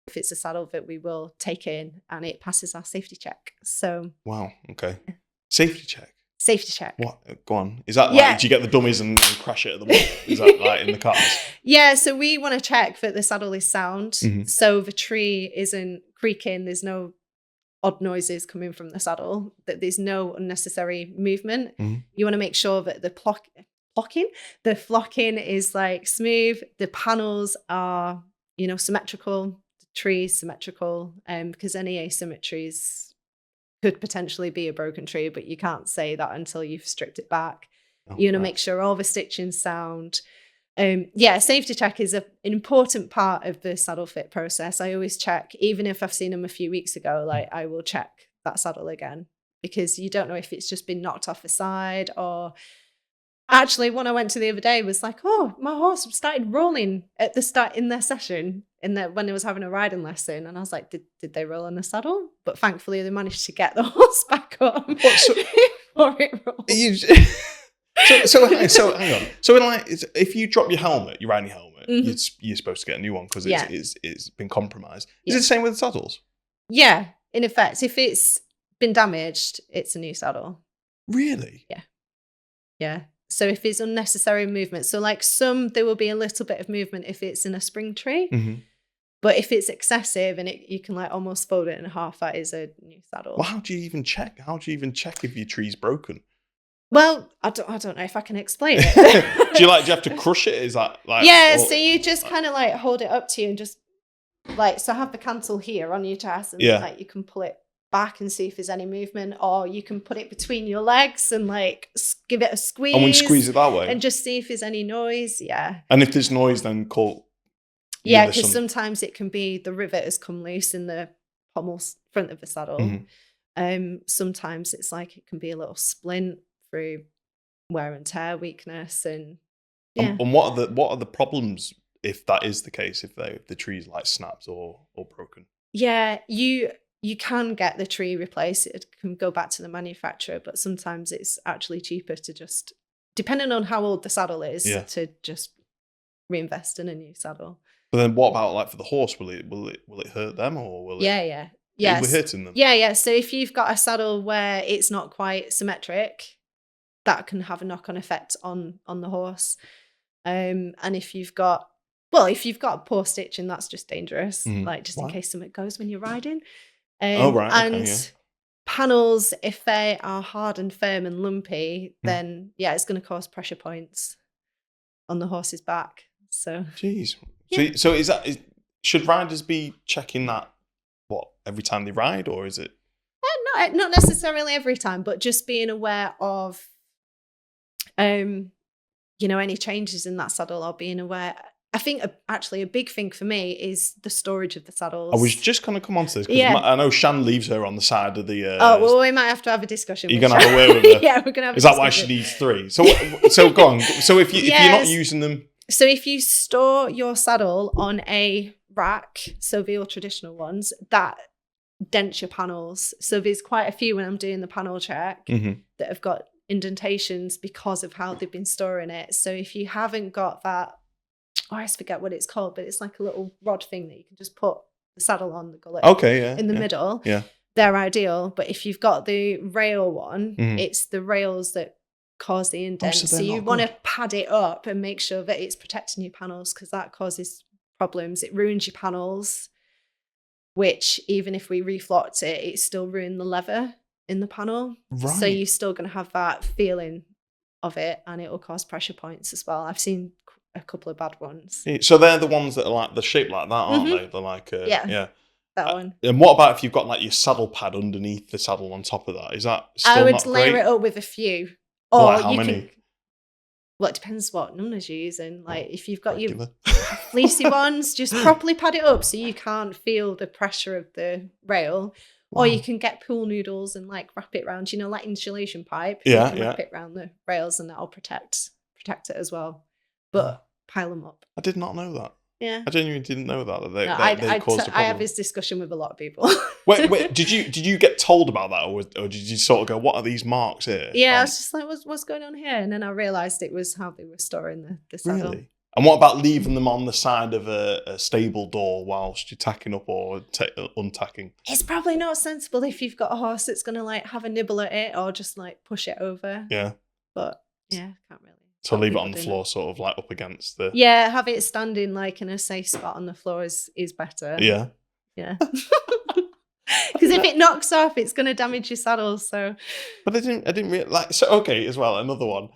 if it's a saddle that we will take in and it passes our safety check. So wow, okay. Safety check. Safety check. What? Go on. Is that like, do you get the dummies and crash it at the wall? Is that like in the cars? Yeah, so we want to check that the saddle is sound. So the tree isn't creaking, there's no odd noises coming from the saddle, that there's no unnecessary movement. You want to make sure that the flocking is like smooth, the panels are, symmetrical, the tree is symmetrical, because any asymmetries could potentially be a broken tree, but you can't say that until you've stripped it back. You want to make sure all the stitching's sound. Safety check is an important part of the saddle fit process. I always check, even if I've seen them a few weeks ago, like I will check that saddle again, because you don't know if it's just been knocked off the side. Or actually, one I went to the other day was like, oh, my horse started rolling at the start in their session when they was having a riding lesson, and I was like, did they roll on the saddle? But thankfully they managed to get the horse back up before it rolled. So hang on. So if you drop your helmet, your riding helmet, you're supposed to get a new one because it's been compromised. Is it the same with the saddles? Yeah, in effect, if it's been damaged, it's a new saddle. Really? Yeah. Yeah. So if it's unnecessary movement, so like there will be a little bit of movement if it's in a spring tree. But if it's excessive and you can like almost fold it in half, that is a new saddle. Well, how do you even check? How do you even check if your tree's broken? Well, I don't know if I can explain it. do you have to crush it? Is that like... Yeah, so you just kind of like hold it up to you and just like, so have the cancel here on your chest, and like you can pull it back and see if there's any movement, or you can put it between your legs and like give it a squeeze. And when you squeeze it that way? And just see if there's any noise, And if there's noise, then call... Yeah, because sometimes it can be the rivet has come loose in the pommel front of the saddle. Sometimes it's like it can be a little splint through wear and tear, weakness, and what are the problems if that is the case, if the tree's like snapped or broken? Yeah, you can get the tree replaced. It can go back to the manufacturer, but sometimes it's actually cheaper to just, depending on how old the saddle is, to just reinvest in a new saddle. But then what about like for the horse? Will it hurt them, or will it? Yeah. We're hurting them. Yeah. So if you've got a saddle where it's not quite symmetric, that can have a knock-on effect on the horse. And if you've got poor stitching, that's just dangerous. Like just in case something goes when you're riding. Panels, if they are hard and firm and lumpy, then it's going to cause pressure points on the horse's back. So, jeez. So should riders be checking that every time they ride, or is it? Not necessarily every time, but just being aware of, any changes in that saddle, or being aware. I think actually a big thing for me is the storage of the saddles. I was just going to come on to this because I know Shan leaves her on the side of the... we might have to have a discussion. You're going to have a word with her? Yeah, we're going to have Is that why she needs 3? So go on. So if you're not using them... So if you store your saddle on a rack, so the old traditional ones, that dents your panels. So there's quite a few when I'm doing the panel check that have got indentations because of how they've been storing it. So if you haven't got that, I always forget what it's called, but it's like a little rod thing that you can just put the saddle on the gullet in the middle. Yeah. They're ideal. But if you've got the rail one, it's the rails that cause the indent. So you want to pad it up and make sure that it's protecting your panels, because that causes problems. It ruins your panels, which even if we reflocked it, it still ruined the leather in the panel. Right. So you're still going to have that feeling of it, and it will cause pressure points as well. I've seen a couple of bad ones. So they're the ones that are like the shape like that, aren't they? They're like yeah. That one. And what about if you've got like your saddle pad underneath the saddle on top of that? Is that still I would not layer great? it up with a few. Or Like how you many? can. Well, it depends what numbers you're using. Like if you've got Regular. your fleecy ones, just properly pad it up so you can't feel the pressure of the rail. Or you can get pool noodles and like wrap it around, like insulation pipe. Yeah, you can wrap it around the rails, and that'll protect it as well. But pile them up. I did not know that. Yeah, I genuinely didn't know that. They caused a problem. I have this discussion with a lot of people. wait, did you get told about that, or did you sort of go, "What are these marks here?" Yeah, I was just like, "What's going on here?" And then I realised it was how they were storing the saddle. Really? And what about leaving them on the side of a stable door whilst you're tacking up or untacking? It's probably not sensible if you've got a horse that's going to like have a nibble at it or just like push it over. Yeah. But yeah, can't really. So leave it on the floor, sort of like up against the. Yeah, have it standing like in a safe spot on the floor is better. Yeah. Yeah. Because if it knocks off, it's going to damage your saddle. So. But I didn't really like. So okay, as well, another one.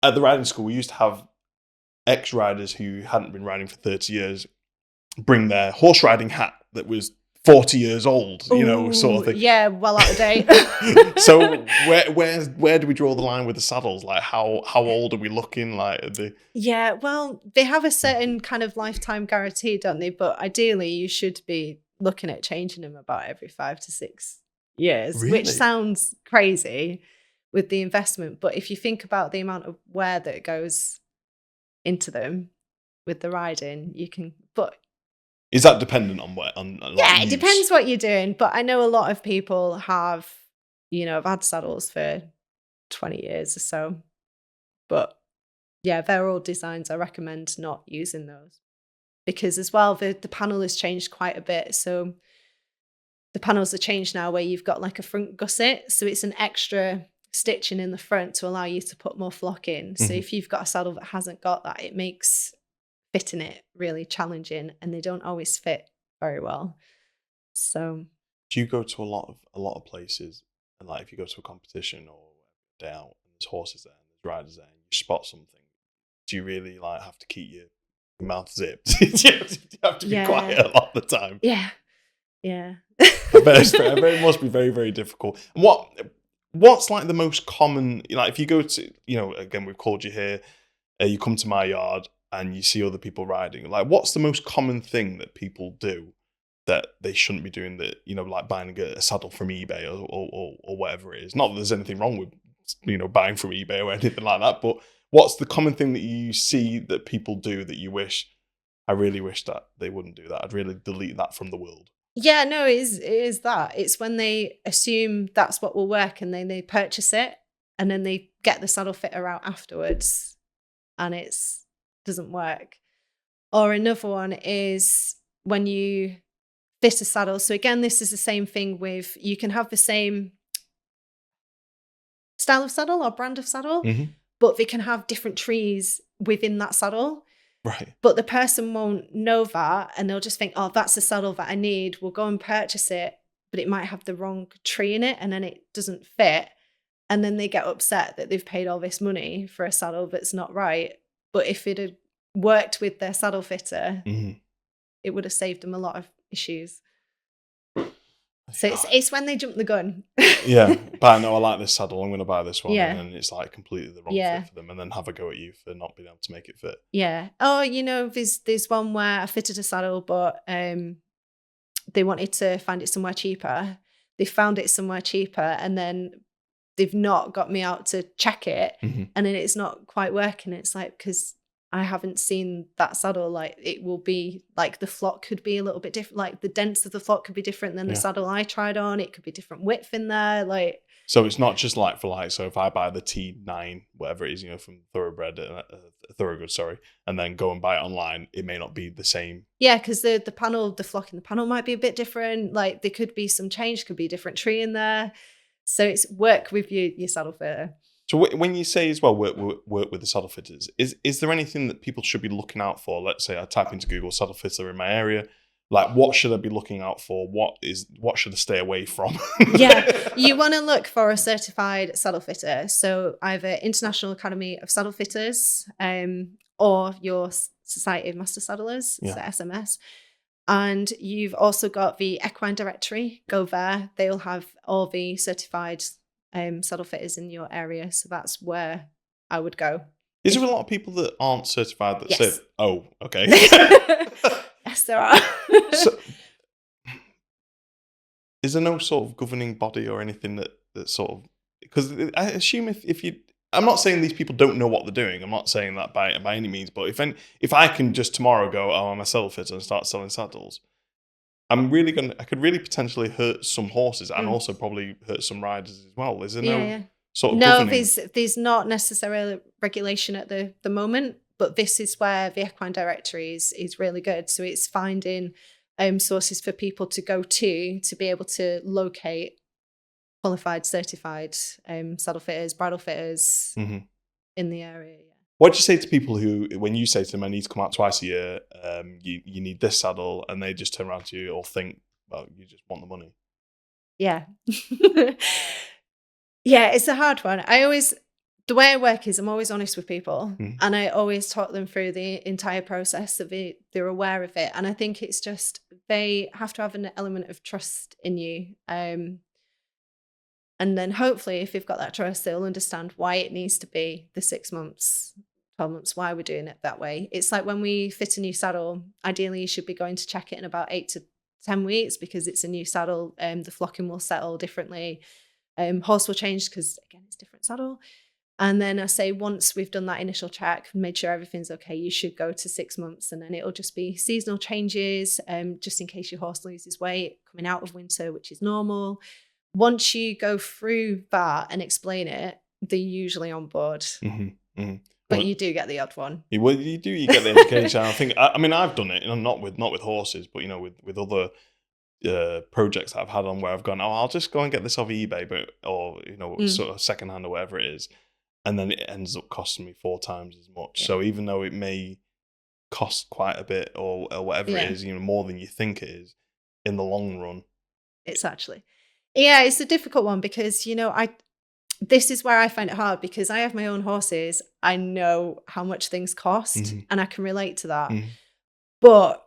At the riding school, we used to have ex-riders who hadn't been riding for 30 years bring their horse riding hat that was 40 years old, sort of thing. Yeah, well out of date. So where do we draw the line with the saddles? Like how old are we looking? Like Yeah, well, they have a certain kind of lifetime guarantee, don't they? But ideally, you should be looking at changing them about every 5 to 6 years, Really? which sounds crazy with the investment. But if you think about the amount of wear that goes into them with the riding, you can. But is that dependent on what? Yeah, it depends what you're doing. But I know a lot of people have had saddles for 20 years or so. But yeah, they're all designs. I recommend not using those because as well, the panel has changed quite a bit. So the panels are changed now where you've got like a front gusset. So it's an extra stitching in the front to allow you to put more flock in. So if you've got a saddle that hasn't got that, it makes fitting it really challenging, and they don't always fit very well. So do you go to a lot of places, and like if you go to a competition or a day out and there's horses there and there's riders there and you spot something, do you really like have to keep your mouth zipped? Do you have to be quiet a lot of the time? Yeah. I bet it must be very, very difficult. And what's like the most common, like if you go to, again, we've called you here, you come to my yard and you see other people riding, like what's the most common thing that people do that they shouldn't be doing, that, like buying a saddle from eBay or whatever it is? Not that there's anything wrong with, buying from eBay or anything like that, but what's the common thing that you see that people do that you wish, I really wish that they wouldn't do that. I'd really delete that from the world. Yeah, no, it is that. It's when they assume that's what will work and then they purchase it and then they get the saddle fitter out afterwards and it doesn't work. Or another one is when you fit a saddle. So again, this is the same thing with, you can have the same style of saddle or brand of saddle, but they can have different trees within that saddle. Right. But the person won't know that and they'll just think, oh, that's the saddle that I need. We'll go and purchase it, but it might have the wrong tree in it and then it doesn't fit. And then they get upset that they've paid all this money for a saddle that's not right. But if it had worked with their saddle fitter, it would have saved them a lot of issues. So it's when they jump the gun. Yeah, but I know I like this saddle, I'm going to buy this one. Yeah. And then it's like completely the wrong fit for them and then have a go at you for not being able to make it fit. Yeah. Oh, there's one where I fitted a saddle, but they wanted to find it somewhere cheaper. They found it somewhere cheaper and then they've not got me out to check it. And then it's not quite working. It's like, because I haven't seen that saddle, like it will be like the flock could be a little bit different, like the dents of the flock could be different than the saddle I tried on. It could be different width in there. Like, so it's not just like for like, so if I buy the T9, whatever it is, from Thoroughbred, Thoroughgood, sorry, and then go and buy it online, it may not be the same. Yeah, because the panel, the flock in the panel might be a bit different. Like there could be some change, could be a different tree in there. So it's work with your saddle fitter. So when you say as well, work with the saddle fitters, is there anything that people should be looking out for? Let's say I type into Google saddle fitter in my area. Like, what should I be looking out for? What should I stay away from? Yeah, you want to look for a certified saddle fitter. So either International Academy of Saddle Fitters, or your Society of Master Saddlers, Yeah. so SMS. And you've also got the Equine Directory. Go there. They'll have all the certified saddle fitters in your area. So that's where I would go. Is there a lot of people that aren't certified that say, oh, okay. Yes, there are. So, is there no sort of governing body or anything that sort of, because I assume if you, I'm not saying these people don't know what they're doing. I'm not saying that by any means. But if I can just tomorrow go, oh, I'm a saddle fitter and start selling saddles, I could really potentially hurt some horses and also probably hurt some riders as well. Is there no sort of governing? There's not necessarily regulation at the moment, but this is where the Equine Directory is really good. So it's finding sources for people to go to be able to locate qualified, certified saddle fitters, bridle fitters in the area. Yeah. What do you say to people who, when you say to them, I need to come out twice a year, you need this saddle, and they just turn around to you or think, well, you just want the money? Yeah. Yeah, it's a hard one. The way I work is I'm always honest with people, and I always talk them through the entire process so they're aware of it. And I think it's just, they have to have an element of trust in you. And then hopefully if they've got that trust, they'll understand why it needs to be the 6 months, 12 months, why we're doing it that way. It's like when we fit a new saddle, ideally you should be going to check it in about 8 to 10 weeks because it's a new saddle. The flocking will settle differently. Horse will change because, again, it's a different saddle. And then I say once we've done that initial check, made sure everything's okay, you should go to 6 months, and then it'll just be seasonal changes, just in case your horse loses weight coming out of winter, which is normal. Once you go through that and explain it, they're usually on board. But you do get the odd one. Well, you get the education. I think, I mean, I've done it, not with horses, but with other projects that I've had on where I've gone, oh, I'll just go and get this off eBay, or sort of secondhand or whatever it is, and then it ends up costing me 4 times as much. Yeah. So even though it may cost quite a bit or whatever it is, more than you think it is, in the long run, it's actually. Yeah, it's a difficult one because, this is where I find it hard because I have my own horses. I know how much things cost and I can relate to that. But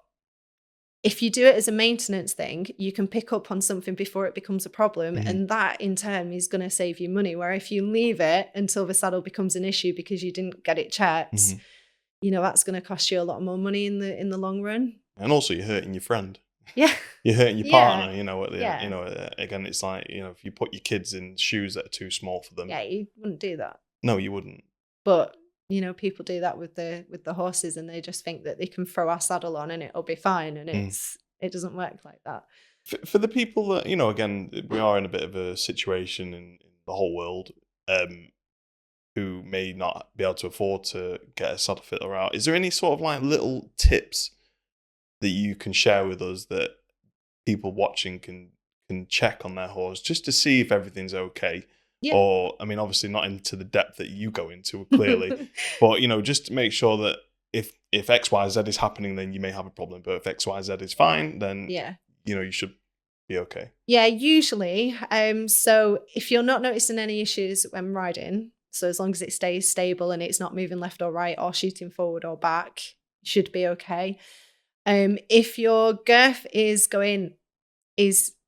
if you do it as a maintenance thing, you can pick up on something before it becomes a problem. And that in turn is going to save you money. Where if you leave it until the saddle becomes an issue because you didn't get it checked, that's going to cost you a lot more money in the long run. And also you're hurting your friend. Yeah. You're hurting your partner, again, it's like, if you put your kids in shoes that are too small for them. Yeah, you wouldn't do that. No, you wouldn't. But, people do that with the horses and they just think that they can throw our saddle on and it'll be fine. And it doesn't work like that. For the people that, again, we are in a bit of a situation in the whole world, who may not be able to afford to get a saddle fitter out. Is there any sort of like little tips that you can share with us that people watching can check on their horse just to see if everything's okay? Yeah. Or, I mean, obviously not into the depth that you go into, clearly, but, just to make sure that if X, Y, Z is happening, then you may have a problem. But if X, Y, Z is fine, then, you should be okay. Yeah, usually. So if you're not noticing any issues when riding, so as long as it stays stable and it's not moving left or right or shooting forward or back, you should be okay. If your girth is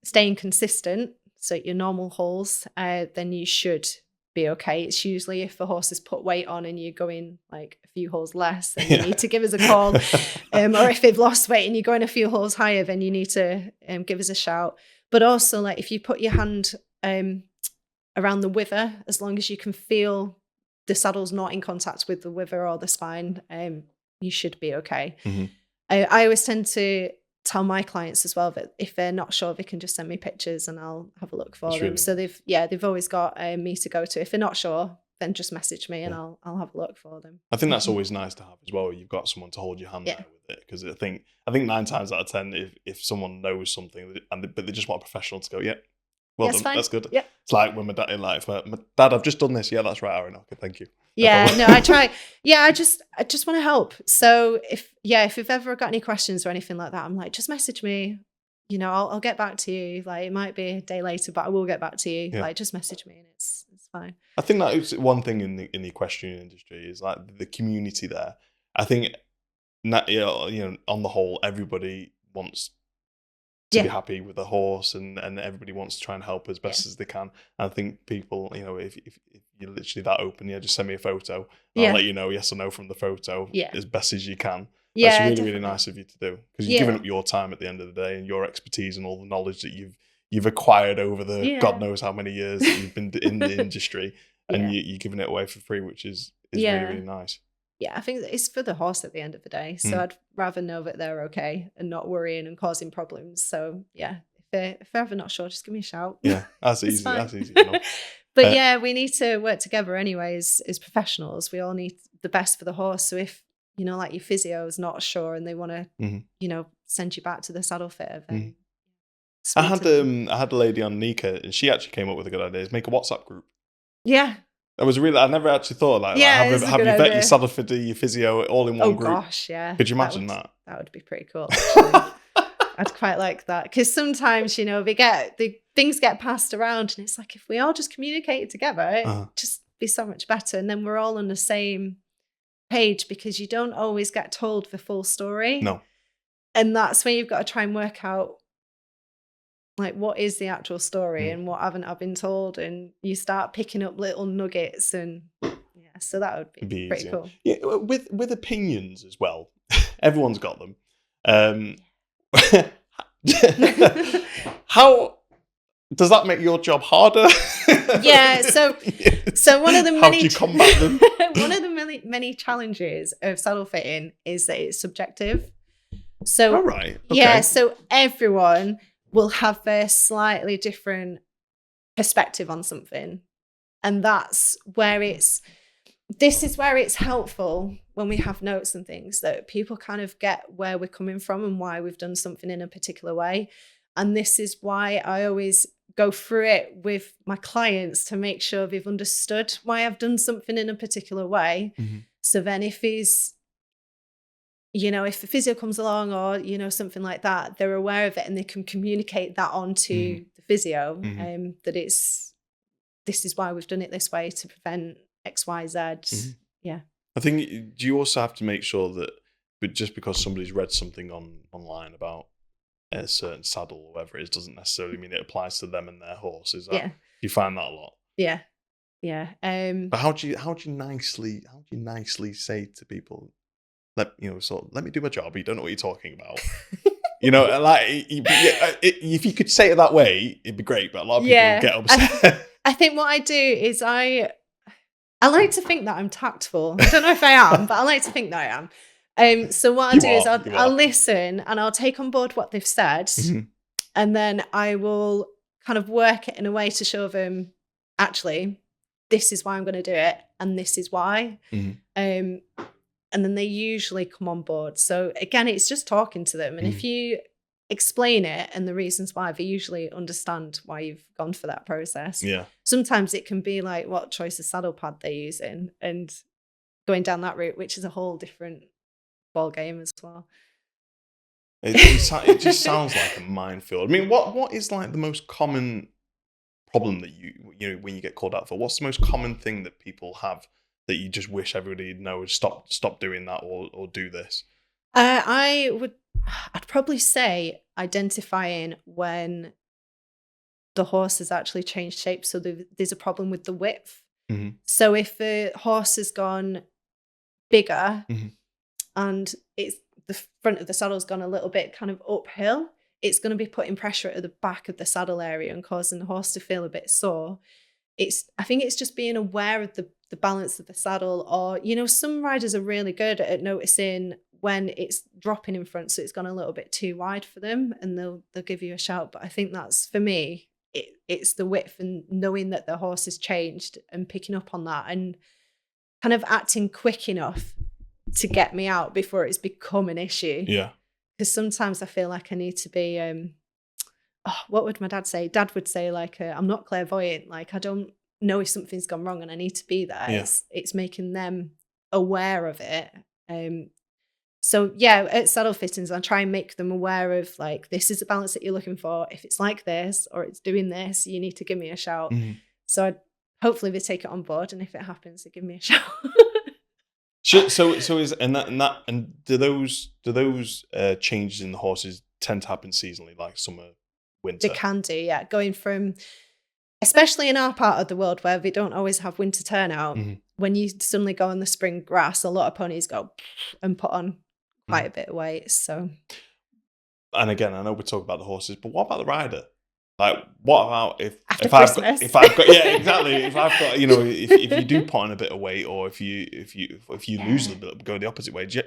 staying consistent, so your normal hauls, then you should be okay. It's usually if the horse has put weight on and you're going like a few hauls less, then you need to give us a call. Or if they've lost weight and you're going a few hauls higher, then you need to give us a shout. But also, like, if you put your hand around the wither, as long as you can feel the saddle's not in contact with the wither or the spine, you should be okay. I always tend to tell my clients as well that if they're not sure, they can just send me pictures and I'll have a look for them. Really... So they've always got me to go to. If they're not sure, then just message me and I'll have a look for them. I think that's always nice to have as well. You've got someone to hold your hand there with it, because I think 9 times out of 10, if someone knows something but they just want a professional to go, Well Yes, done. fine. That's good. Yeah. It's like when my dad, my dad, I've just done this. Yeah, that's right, Aaron. Okay, thank you. Yeah, no, I try. Yeah, I just want to help. So if you've ever got any questions or anything like that, I'm like, just message me. You know, I'll get back to you. Like, it might be a day later, but I will get back to you. Yeah. Like, just message me and it's fine. I think that is one thing in the equestrian industry is like the community there. I think, on the whole, everybody wants to be happy with the horse, and everybody wants to try and help as best as they can. And I think people, if you're literally that open, just send me a photo. And I'll let you know yes or no from the photo as best as you can. Yeah, that's really, definitely. really nice of you to do, because you're giving up your time at the end of the day and your expertise and all the knowledge that you've acquired over the God knows how many years that you've been in the industry, and you're giving it away for free, which is really, really nice. Yeah, I think it's for the horse at the end of the day. So I'd rather know that they're okay and not worrying and causing problems. So yeah, if they're ever not sure, just give me a shout. Yeah, that's easy. That's easy enough. But we need to work together anyways as professionals. We all need the best for the horse. So if, like your physio is not sure and they want to, send you back to the saddle fitter, then I had a lady on Nika, and she actually came up with a good idea: is make a WhatsApp group. Yeah. I never actually thought like have your vet, your saddle fitter, your physio, all in one group. Oh gosh, yeah. Could you imagine that? That would be pretty cool. Actually. I'd quite like that, because sometimes things get passed around, and it's like if we all just communicated together, it'd just be so much better, and then we're all on the same page, because you don't always get told the full story. No. And that's when you've got to try and work out, like, what is the actual story and what haven't I been told? And you start picking up little nuggets, and so that would be pretty cool. Yeah, with opinions as well. Everyone's got them. How does that make your job harder? Yeah, so one of the how do you combat them? One of the many challenges of saddle fitting is that it's subjective. So all right, okay. Yeah, so everyone will have their slightly different perspective on something. And this is where it's helpful when we have notes and things, that people kind of get where we're coming from and why we've done something in a particular way. And this is why I always go through it with my clients to make sure they've understood why I've done something in a particular way. Mm-hmm. So then if if the physio comes along or, something like that, they're aware of it and they can communicate that onto the physio, that this is why we've done it this way to prevent X, Y, Z. Mm-hmm. Yeah. I think, do you also have to make sure that just because somebody's read something online about a certain saddle or whatever it is, doesn't necessarily mean it applies to them and their horse? Is that, you find that a lot? Yeah. Yeah. But how do you nicely say to people, let me do my job. You don't know what you're talking about. If you could say it that way, it'd be great. But a lot of people get upset. I think what I do is I like to think that I'm tactful. I don't know if I am, but I like to think that I am. So what I'll do is I'll listen and I'll take on board what they've said, and then I will kind of work it in a way to show them, actually, this is why I'm going to do it, and this is why. And then they usually come on board. So again, it's just talking to them. And if you explain it and the reasons why, they usually understand why you've gone for that process. Yeah. Sometimes it can be like what choice of saddle pad they're using and going down that route, which is a whole different ball game as well. It just sounds like a minefield. I mean, what is like the most common problem that you when you get called out for? What's the most common thing that people have that you just wish everybody knows, stop doing that or do this? I'd probably say identifying when the horse has actually changed shape. So there's a problem with the width. Mm-hmm. So if the horse has gone bigger and it's the front of the saddle's gone a little bit kind of uphill, it's going to be putting pressure at the back of the saddle area and causing the horse to feel a bit sore. I think it's just being aware of the balance of the saddle, or, some riders are really good at noticing when it's dropping in front, so it's gone a little bit too wide for them, and they'll give you a shout. But I think that's, for me, it's the width and knowing that the horse has changed and picking up on that and kind of acting quick enough to get me out before it's become an issue. Yeah. Because sometimes I feel like I need to be what would my dad say? Dad would say like, I'm not clairvoyant. Like, I don't know if something's gone wrong and I need to be there. Yeah. It's making them aware of it. So yeah, at saddle fittings, I try and make them aware of like, this is the balance that you're looking for. If it's like this or it's doing this, you need to give me a shout. So hopefully they take it on board, and if it happens, they give me a shout. So is and do those changes in the horses tend to happen seasonally, like summer, winter? They can do, yeah. Going from, especially in our part of the world where we don't always have winter turnout, when you suddenly go on the spring grass, a lot of ponies go and put on quite a bit of weight. So, and again, I know we're talking about the horses, but what about the rider? Like, what about if I've got yeah, exactly. If I've got, you know, if you do put on a bit of weight, or if you lose a little bit, go the opposite way, do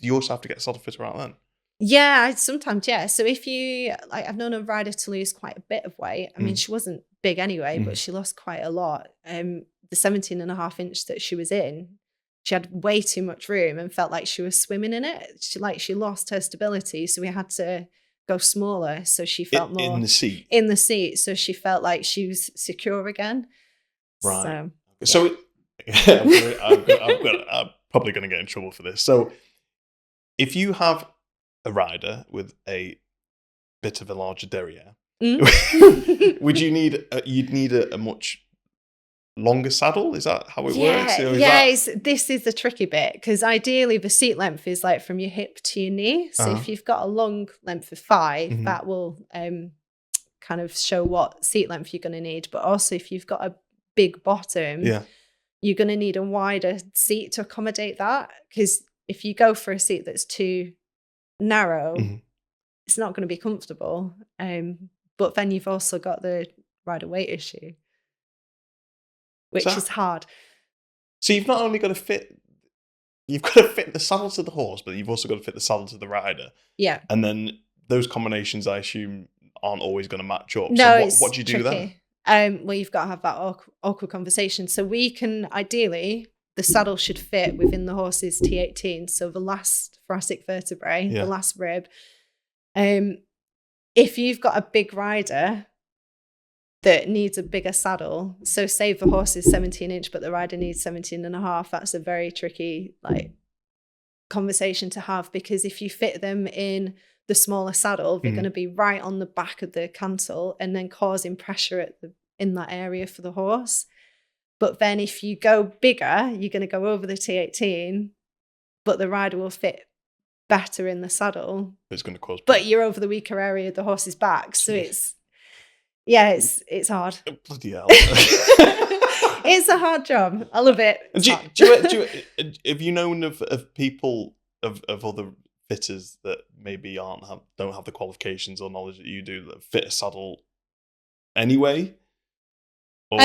you also have to get a saddle fitter out then? Yeah, sometimes, yeah. So if you, like, I've known a rider to lose quite a bit of weight. I mean, she wasn't big anyway, but she lost quite a lot. The 17.5 inch that she was in, she had way too much room and felt like she was swimming in it. She lost her stability, so we had to go smaller, so she felt more in the seat, so she felt like she was secure again. Right. So I'm probably going to get in trouble for this. So if you have a rider with a bit of a larger derriere, would you need a much longer saddle? Is that how it works? This is the tricky bit, because ideally the seat length is like from your hip to your knee. So if you've got a long length of 5, that will kind of show what seat length you're going to need. But also if you've got a big bottom, you're going to need a wider seat to accommodate that, because if you go for a seat that's too narrow, it's not going to be comfortable. But then you've also got the rider weight issue, which is hard. So you've not only got to fit the saddle to the horse, but you've also got to fit the saddle to the rider. Yeah. And then those combinations, I assume, aren't always going to match up. No, so what do you do then? Well, you've got to have that awkward conversation. So we can, ideally, the saddle should fit within the horse's T18, so the last thoracic vertebrae, the last rib. If you've got a big rider that needs a bigger saddle, so say the horse is 17 inch, but the rider needs 17.5, that's a very tricky conversation to have, because if you fit them in the smaller saddle, they're going to be right on the back of the cantle and then causing pressure in that area for the horse. But then if you go bigger, you're going to go over the T18, but the rider will fit better in the saddle. It's going to cause. But you're over the weaker area of the horse's back, so it's hard. Bloody hell! It's a hard job. I love it. Have you known of people of other fitters that maybe don't have the qualifications or knowledge that you do, that fit a saddle anyway? Or...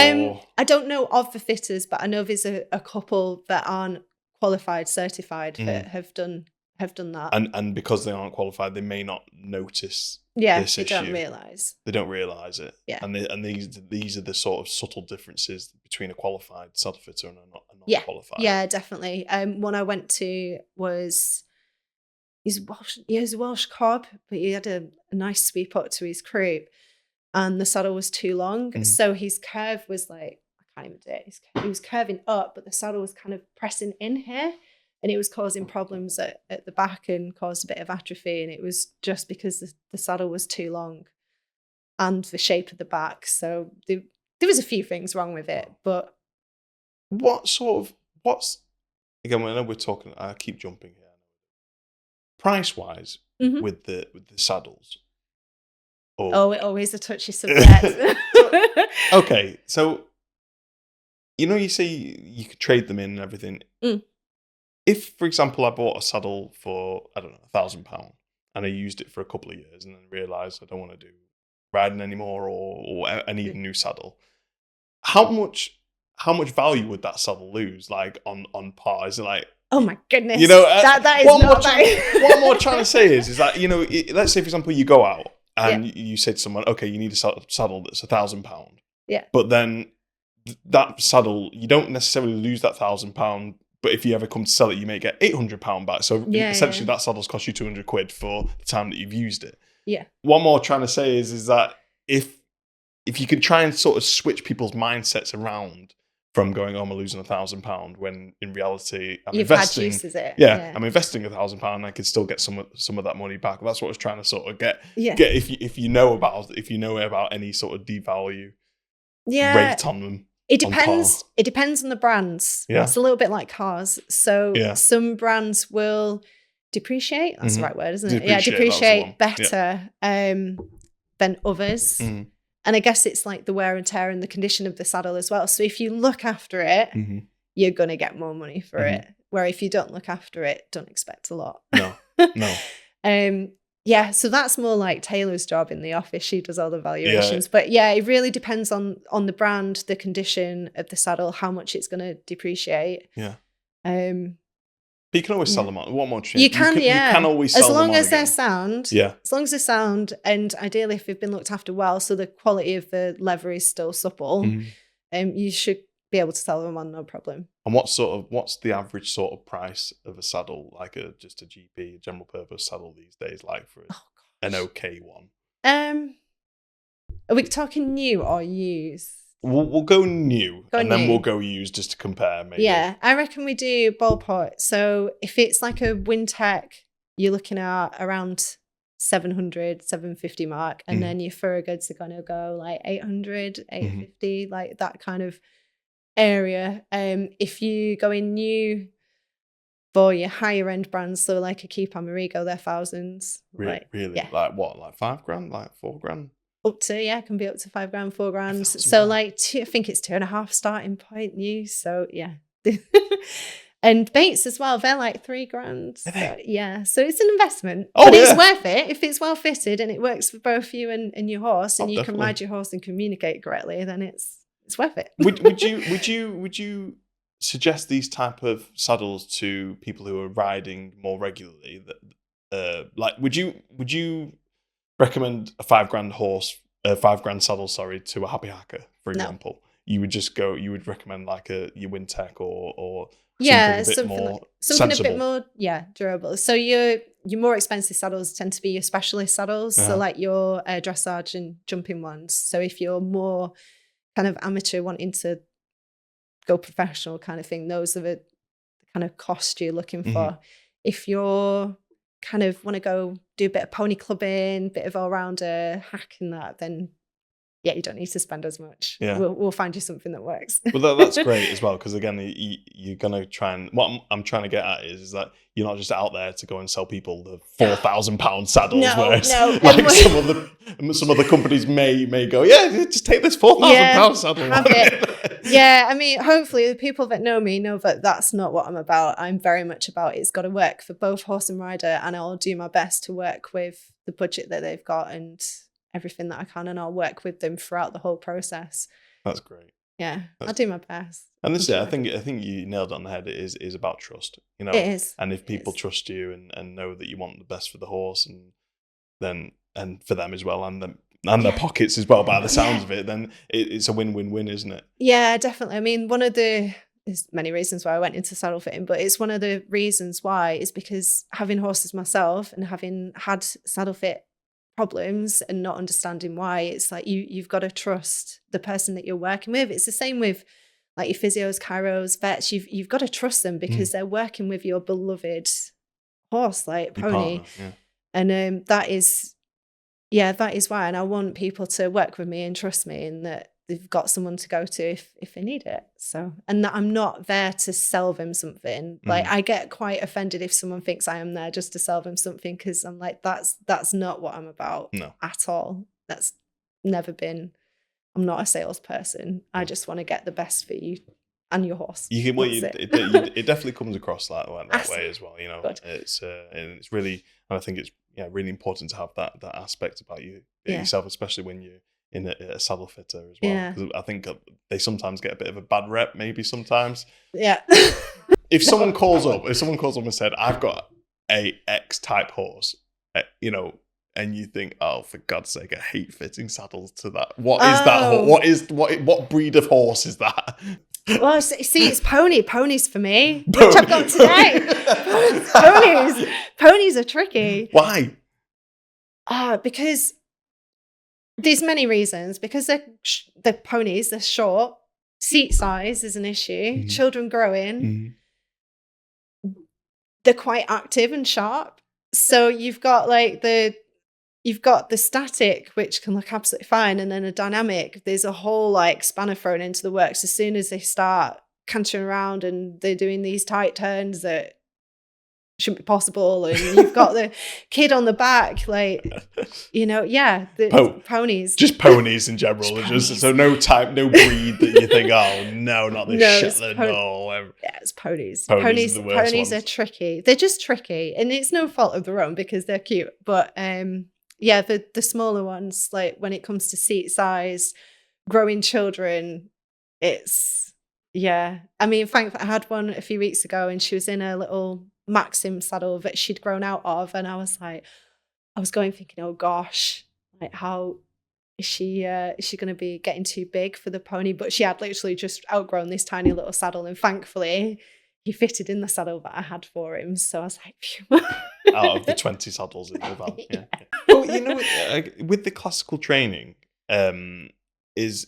I don't know of the fitters, but I know there's a couple that aren't qualified, certified, that have done that. And because they aren't qualified, they may not notice this issue. They don't realise it. Yeah. And these are the sort of subtle differences between a qualified saddle fitter and a not qualified. Yeah, definitely. One I went to was, he's a Welsh cob, but he had a nice sweep up to his croup, and the saddle was too long. So his curve was like, I can't even do it. He was curving up, but the saddle was kind of pressing in here, and it was causing problems at the back and caused a bit of atrophy. And it was just because the saddle was too long and the shape of the back. So there was a few things wrong with it. But again, I know we're talking, I keep jumping here. Price wise, with the saddles. It always a touchy subject. Okay, so you say you could trade them in and everything. If, for example, I bought a saddle for, I don't know, £1,000, and I used it for a couple of years and then realised I don't want to do riding anymore, or I need a new saddle, how much value would that saddle lose? Like on par? Is it like, oh my goodness, that is not what I'm more trying to say is that, let's say, for example, you go out and you say to someone, okay, you need a saddle that's £1,000. Yeah. But then that saddle, you don't necessarily lose that £1,000 but if you ever come to sell it, you may get £800 back. So essentially that saddle's cost you £200 for the time that you've used it. Yeah. What more trying to say is that if you could try and sort of switch people's mindsets around from going, I'm losing £1,000, when in reality You've investing. Had use of it. Yeah, I'm investing £1,000 and I could still get some of that money back. That's what I was trying to sort of get. Yeah. Get if you know about any sort of devalue rate on them. It depends. It depends on the brands. Yeah. It's a little bit like cars. So some brands will depreciate. That's the right word, isn't it? Depreciate better than others. Mm-hmm. And I guess it's like the wear and tear and the condition of the saddle as well. So if you look after it, you're going to get more money for it. Where if you don't look after it, don't expect a lot. No. Yeah, so that's more like Taylor's job in the office. She does all the valuations. But yeah, it really depends on the brand, the condition of the saddle, how much it's going to depreciate. Yeah. But you can always sell them on. What more? You can always sell them on. As long as they're sound. Yeah. As long as they're sound, and ideally if they've been looked after well, so the quality of the leather is still supple, you should be able to sell them on, no problem. And what's the average sort of price of a saddle, like just a GP, a general purpose saddle these days, like for an okay one? Are we talking new or used? We'll go new, then we'll go used just to compare, maybe. Yeah, I reckon we do ballpark. So if it's like a Wintec, you're looking at around 700, 750 mark. And then your thoroughgoods are going to go like 800, 850, like that kind of area. If you go in new for your higher end brands, so like a Keep Amerigo, they're thousands. Really? Yeah. Like what? Like $5,000? Like $4,000? Up to, can be up to $5,000, $4,000. So like I think it's 2.5 starting point new. So yeah. And baits as well, they're like $3,000. So, yeah. So it's an investment. But it's worth it. If it's well fitted and it works for both you and your horse, and you can ride your horse and communicate correctly, then it's worth it. Would you suggest these type of saddles to people who are riding more regularly? Like would you recommend a $5,000 saddle, to a happy hacker, for example? You would recommend like your Wintec or something a bit more durable. So your more expensive saddles tend to be your specialist saddles, so like your dressage and jumping ones. So if you're more kind of amateur wanting to go professional kind of thing, those are the kind of cost you're looking for. If you're kind of want to go do a bit of pony clubbing, bit of all-rounder hack and that, then you don't need to spend as much. We'll find you something that works. Well, that's great as well, because again, you're going to try and, what I'm trying to get at is that you're not just out there to go and sell people the £4,000 saddles, whereas like some of the companies may go, just take this £4,000 saddle. Have it. Yeah, I mean, hopefully the people that know me know that that's not what I'm about. I'm very much about it's got to work for both horse and rider, and I'll do my best to work with the budget that they've got and everything that I can, and I'll work with them throughout the whole process. That's great. Yeah, I'll do my best. And this is it. I think you nailed it on the head. It is about trust. It is. And if people trust you and know that you want the best for the horse, and for them as well, and their pockets as well, by the sounds of it, then it's a win-win-win, isn't it? Yeah, definitely. I mean, there's many reasons why I went into saddle fitting, but it's one of the reasons why is because having horses myself and having had saddle fit problems and not understanding why, it's like you've got to trust the person that you're working with. It's the same with like your physios, chiros, vets. You've got to trust them because they're working with your beloved horse, like pony. Partner, and that is why. And I want people to work with me and trust me, and that they've got someone to go to if they need it. So, and that I'm not there to sell them something. Like I get quite offended if someone thinks I am there just to sell them something, because I'm like, that's not what I'm about at all. That's never been. I'm not a salesperson. I just want to get the best for you and your horse. It definitely comes across that way as well. Good. It's really, and I think it's really important to have that aspect about yourself, especially when you're in a saddle fitter as well, because I think they sometimes get a bit of a bad rep, maybe sometimes. Yeah. If someone calls up and said, I've got a X type horse, and you think, oh, for God's sake, I hate fitting saddles to that. What is that? What breed of horse is that? Well, see, it's ponies for me, which I've got today. Ponies are tricky. Why? Because there's many reasons. Because they're ponies, they're short. Seat size is an issue. Children growing. They're quite active and sharp. So you've got like the static, which can look absolutely fine, and then a dynamic. There's a whole like spanner thrown into the works as soon as they start cantering around and they're doing these tight turns that shouldn't be possible. And you've got the kid on the back, like, the ponies. Just ponies in general. So no type, no breed that you think, oh no, not this Shetland. Yeah, it's ponies. Ponies are tricky. They're just tricky, and it's no fault of their own because they're cute. But the smaller ones, like when it comes to seat size, growing children, it's I mean, in fact, I had one a few weeks ago, and she was in a little Maxim saddle that she'd grown out of, and I was going thinking, oh gosh, like how is she going to be getting too big for the pony? But she had literally just outgrown this tiny little saddle, and thankfully he fitted in the saddle that I had for him. So I was like, phew. Out of the 20 saddles in the van. Yeah. Well, with the classical training, is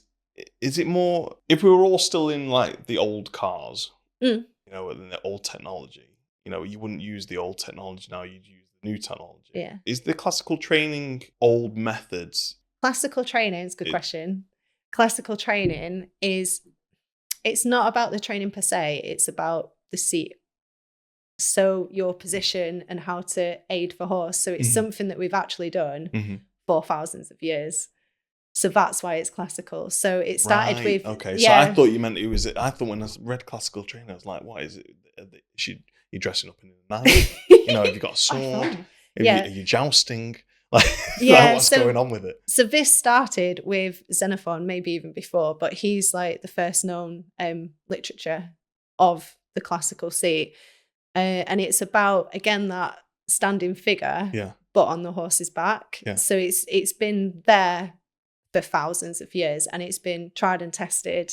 it more, if we were all still in like the old cars, in the old technology, you wouldn't use the old technology now, you'd use the new technology. Yeah. Is the classical training old methods? Classical training is a good question. Classical training it's not about the training per se, it's about the seat. So your position and how to aid the horse. So it's something that we've actually done for thousands of years. So that's why it's classical. So it started with... Okay, so I thought you meant it was... I thought when I read classical training, I was like, what is it? You're dressing up in a knife? Have you got a sword? Are you jousting? What's going on with it? So this started with Xenophon, maybe even before, but he's like the first known literature of the classical seat. And it's about, again, that standing figure, but on the horse's back. Yeah. So it's been there for thousands of years, and it's been tried and tested.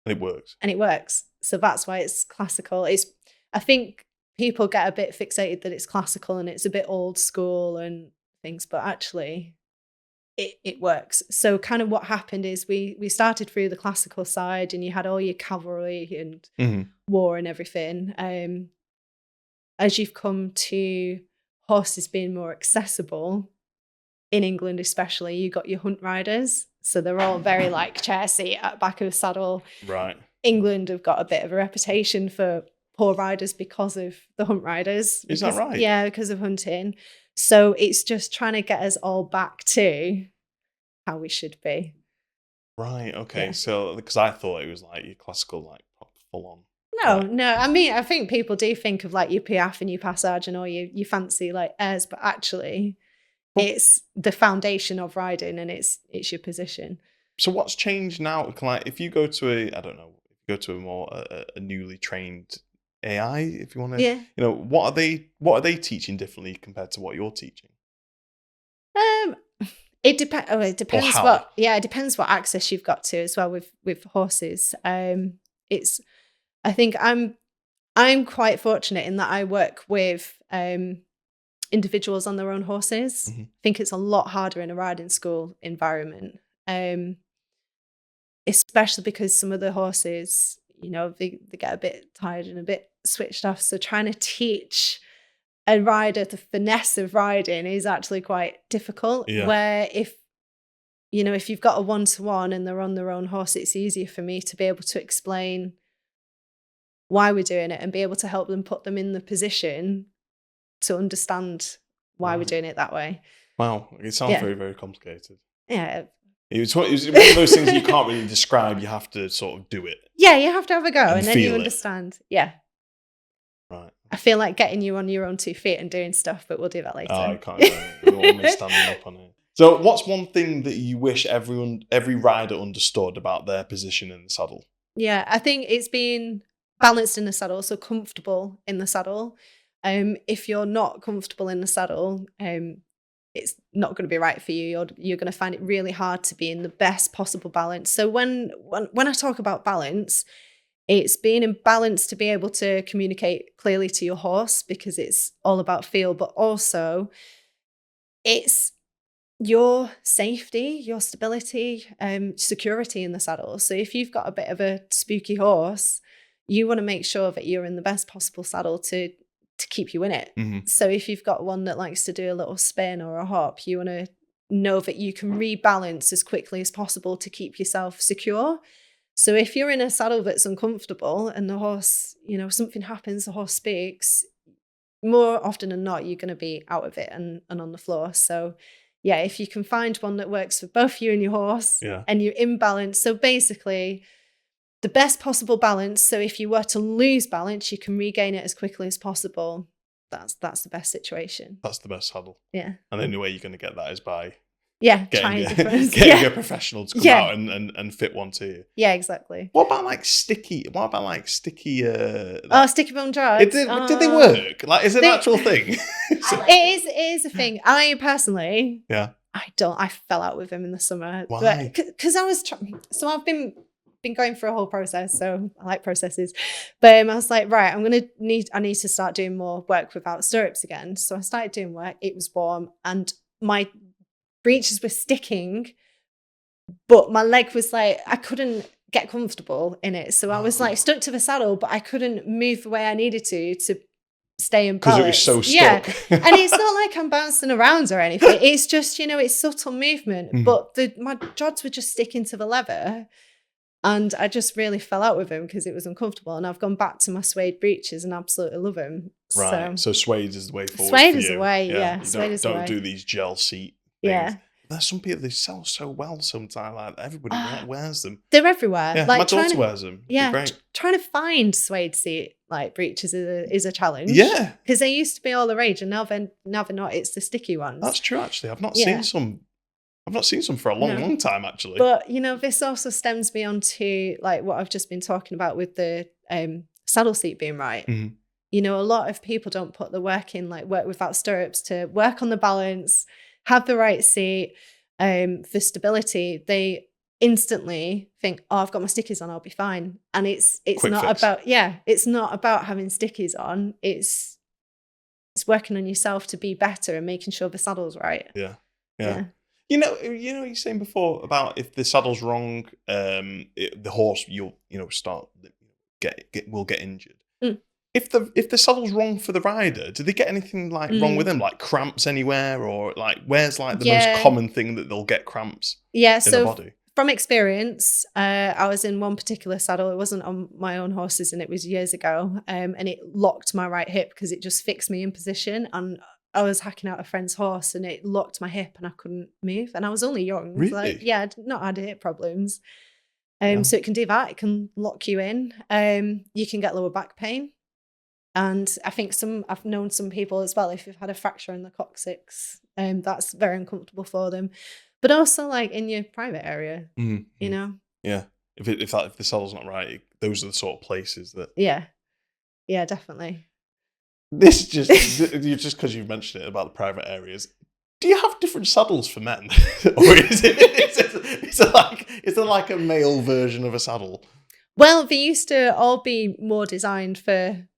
And it works. So that's why it's classical. I think people get a bit fixated that it's classical and it's a bit old school and things, but actually it works. So kind of what happened is we started through the classical side, and you had all your cavalry and war and everything. As you've come to horses being more accessible, in England especially, you got your hunt riders. So they're all very like chair seat at the back of a saddle. Right. England have got a bit of a reputation for poor riders because of the hunt riders. Is that right? Yeah, because of hunting. So it's just trying to get us all back to how we should be. Right, okay. Yeah. So, because I thought it was like your classical, like full on. No. I mean, I think people do think of like your piaffe and your passage and all your fancy like airs, but actually it's the foundation of riding, and it's your position. So what's changed now? Like, if you go to a more a newly trained AI, if you want to, what are they teaching differently compared to what you're teaching? It depends. It depends it depends what access you've got to as well with horses. I think I'm quite fortunate in that I work with individuals on their own horses. I think it's a lot harder in a riding school environment, especially because some of the horses, they get a bit tired and a bit switched off. So trying to teach a rider the finesse of riding is actually quite difficult. Yeah. Where if you've got a one-to-one and they're on their own horse, it's easier for me to be able to explain why we're doing it and be able to help them put them in the position to understand why we're doing it that way. Wow, it sounds very, very complicated. Yeah. It's one of those things you can't really describe. You have to sort of do it. Yeah, you have to have a go and then you understand. Yeah. Right. I feel like getting you on your own 2 feet and doing stuff, but we'll do that later. Oh, I can't. We want me standing up on it. So what's one thing that you wish every rider understood about their position in the saddle? Yeah, I think it's being balanced in the saddle, so comfortable in the saddle. If you're not comfortable in the saddle, it's not going to be right for you. You're going to find it really hard to be in the best possible balance. So when I talk about balance, It's being in balance to be able to communicate clearly to your horse, because it's all about feel, but also it's your safety, your stability, security in the saddle. So if you've got a bit of a spooky horse, you want to make sure that you're in the best possible saddle to keep you in it. Mm-hmm. So if you've got one that likes to do a little spin or a hop, you want to know that you can rebalance as quickly as possible to keep yourself secure. So if you're in a saddle that's uncomfortable and the horse, something happens, the horse speaks, more often than not, you're going to be out of it and on the floor. So yeah, if you can find one that works for both you and your horse, and you're in balance. So basically, the best possible balance. So if you were to lose balance, you can regain it as quickly as possible. That's the best situation. That's the best saddle. Yeah. And the only way you're going to get that is by trying getting a professional to come out and fit one to you. Yeah, exactly. What about like sticky? Sticky bone drugs. Do they work? Like, is it an actual thing? It is a thing. I personally, I fell out with him in the summer. Why? Because I was so I've been going through a whole process, so I like processes. But I was like, right, I need to start doing more work without stirrups again. So I started doing work. It was warm, and my breeches were sticking, but my leg was like, I couldn't get comfortable in it. So I was like stuck to the saddle, but I couldn't move the way I needed to stay in balance. Because it was so stuck. Yeah. And it's not like I'm bouncing around or anything. It's just, it's subtle movement. But my jods were just sticking to the leather. And I just really fell out with him because it was uncomfortable. And I've gone back to my suede breeches and absolutely love him. Right. So suede is the way forward. Suede is the way, Suede is the way. Don't do these gel seat things. Yeah. There's some people, they sell so well sometimes. Like, everybody wears them. They're everywhere. Yeah, like, my daughter wears them. Yeah. Great. Trying to find suede seat like breeches is a challenge. Yeah. Because they used to be all the rage, and now they're not. It's the sticky ones. That's true, actually. I've not seen some. I've not seen some for a long time, actually. But, this also stems me on to like what I've just been talking about with the saddle seat being right. Mm-hmm. A lot of people don't put the work in, like work without stirrups, to work on the balance, have the right seat for stability. They instantly think, oh, I've got my stickies on, I'll be fine. And it's not about, it's not about having stickies on. It's working on yourself to be better and making sure the saddle's right. Yeah. You're saying before about if the saddle's wrong, the horse will get injured. If the saddle's wrong for the rider, do they get anything like wrong with them, like cramps anywhere, or like where's like the most common thing that they'll get cramps? Yeah, in the body? From experience, I was in one particular saddle. It wasn't on my own horses, and it was years ago. And it locked my right hip because it just fixed me in position. And I was hacking out a friend's horse, and it locked my hip, and I couldn't move. And I was only young. Really? I'd not had hip problems. So it can do that. It can lock you in. You can get lower back pain. And I think I've known some people as well, if you've had a fracture in the coccyx, that's very uncomfortable for them. But also like in your private area, Yeah. If the saddle's not right, those are the sort of places that. Yeah. Yeah, definitely. This just because you've mentioned it about the private areas. Do you have different saddles for men, or is it like a male version of a saddle? Well, they used to all be more designed for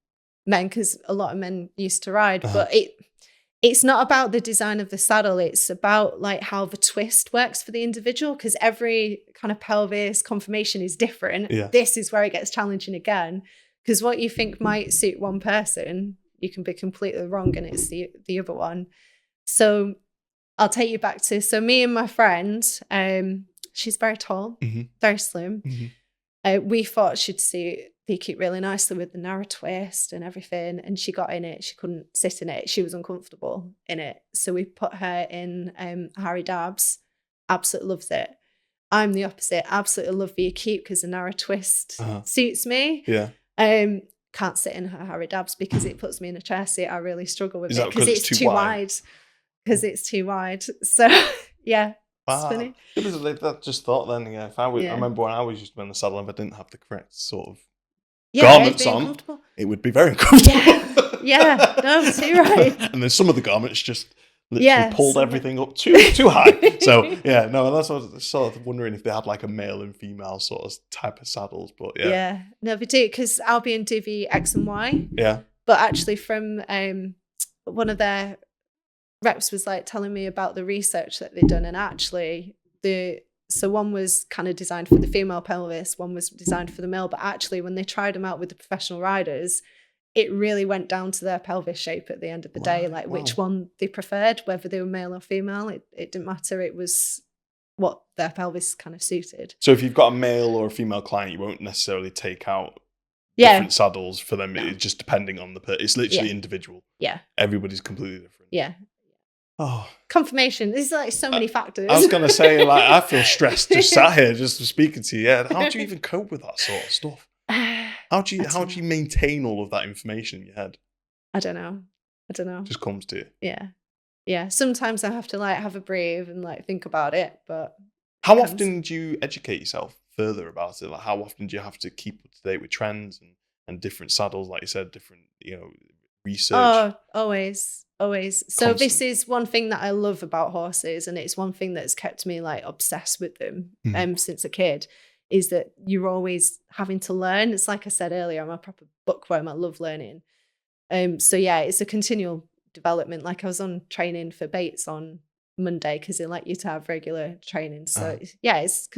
men because a lot of men used to ride, but it's not about the design of the saddle. It's about like how the twist works for the individual, because every kind of pelvis conformation is different. Yeah. This is where it gets challenging again, because what you think might suit one person, you can be completely wrong, and it's the other one. So I'll take you back to, me and my friend, she's very tall, very slim. We thought she'd suit peak really nicely with the narrow twist and everything, and she got in it. She couldn't sit in it. She was uncomfortable in it. So we put her in Harry Dabbs. Absolutely loves it. I'm the opposite. Absolutely love the acute because the narrow twist suits me. Yeah. Can't sit in her Harry Dabbs because it puts me in a chair seat. I really struggle with Is it because it's too wide. Because it's too wide. So yeah. It's funny. I just thought then, if I remember when I was used to be in the saddle, if I didn't have the correct sort of garments on, it would be very uncomfortable. Yeah, no, too right. And then some of the garments just literally pulled everything up too high. So yeah, no, that's what I was sort of wondering if they had like a male and female sort of type of saddles, but yeah. No, we do, because Albion do the X and Y. Yeah. But actually from one of their reps was like telling me about the research that they'd done, and actually so one was kind of designed for the female pelvis, one was designed for the male, but actually when they tried them out with the professional riders, it really went down to their pelvis shape at the end of the day, like which one they preferred, whether they were male or female. It didn't matter. It was what their pelvis kind of suited. So if you've got a male or a female client, you won't necessarily take out different saddles for them. It's just depending on it's literally individual. Yeah. Everybody's completely different. Yeah. Oh, confirmation. There's like so many factors. I was going to say, like, I feel stressed just sat here just speaking to you. Yeah. How do you even cope with that sort of stuff? How do you maintain all of that information in your head? I don't know. It just comes to you. Yeah. Sometimes I have to like have a breathe and like think about it. But how often do you educate yourself further about it? Like, how often do you have to keep up to date with trends and different saddles, like you said, different research? Oh, always. So this is one thing that I love about horses, and it's one thing that's kept me like obsessed with them since a kid, is that you're always having to learn. It's like I said earlier, I'm a proper bookworm. I love learning. So yeah, it's a continual development. Like I was on training for Bates on Monday because they like you to have regular training. So yeah, it's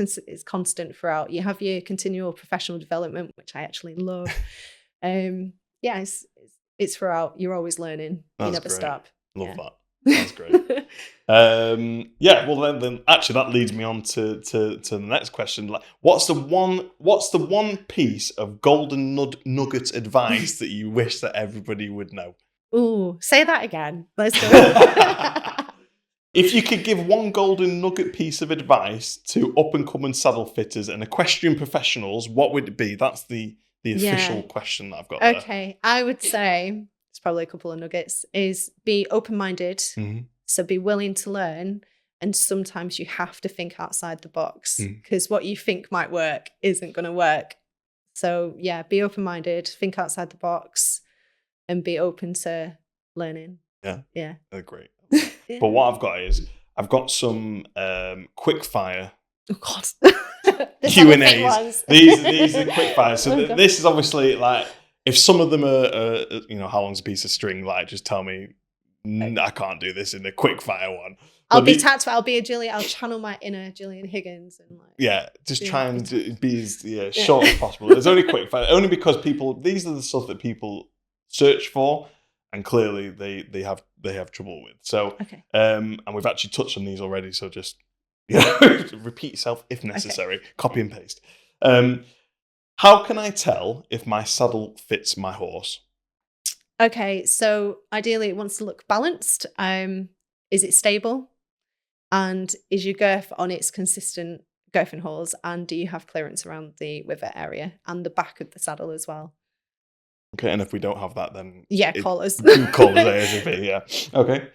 constant throughout. You have your continual professional development, which I actually love. Yeah, it's throughout. You're always learning. You never stop. Love that. That's great. Well then actually that leads me on to the next question. Like, what's the one piece of golden nugget advice that you wish that everybody would know? Ooh, say that again. Let's go. If you could give one golden nugget piece of advice to up and coming saddle fitters and equestrian professionals, what would it be? That's the official question that I've got there. Okay, I would say it's probably a couple of nuggets. Is be open-minded, so be willing to learn, and sometimes you have to think outside the box because what you think might work isn't going to work. So yeah, be open-minded, think outside the box, and be open to learning. Yeah. Oh, great. Yeah. But what I've got some quick fire. Oh God. Q&As. These are quick fire. So this is obviously like, if some of them are how long's a piece of string? Like, just tell me, I can't do this in a quick fire one. I'll be tactful. I'll be a Gillian. I'll channel my inner Gillian Higgins and just try and be as short as possible. It's only quick fire, only because these are the stuff that people search for, and clearly they have trouble with. So and we've actually touched on these already. So just repeat yourself if necessary. Copy and paste. How can I tell if my saddle fits my horse? Okay, so ideally it wants to look balanced. Is it stable? And is your girth on its consistent girthing holes? And do you have clearance around the rivet area and the back of the saddle as well? Okay, and if we don't have that, then call us. Call us ASAP. Yeah. Okay.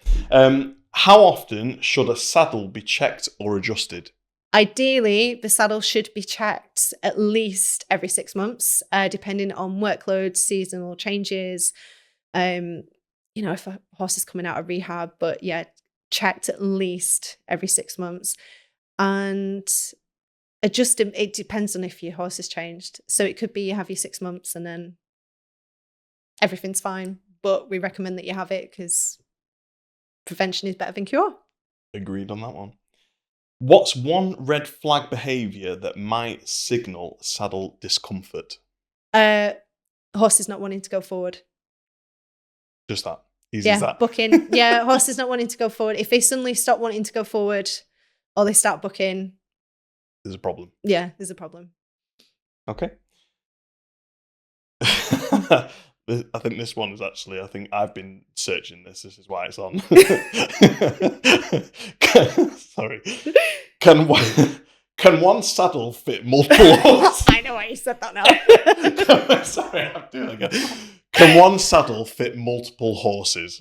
How often should a saddle be checked or adjusted? Ideally, the saddle should be checked at least every 6 months, depending on workload, seasonal changes. If a horse is coming out of rehab, but yeah, checked at least every 6 months. And adjusting, it depends on if your horse has changed. So it could be you have your 6 months and then everything's fine, but we recommend that you have it because prevention is better than cure. Agreed on that one. What's one red flag behaviour that might signal saddle discomfort? Horses not wanting to go forward. Just that. Easy as that. Booking. Yeah, horses not wanting to go forward. If they suddenly stop wanting to go forward or they start booking, there's a problem. Yeah, there's a problem. Okay. I think this one is actually, I think I've been searching this. This is why it's on. Sorry. Can one saddle fit multiple horses? I know why you said that now. Sorry, I'm doing it again. Can one saddle fit multiple horses?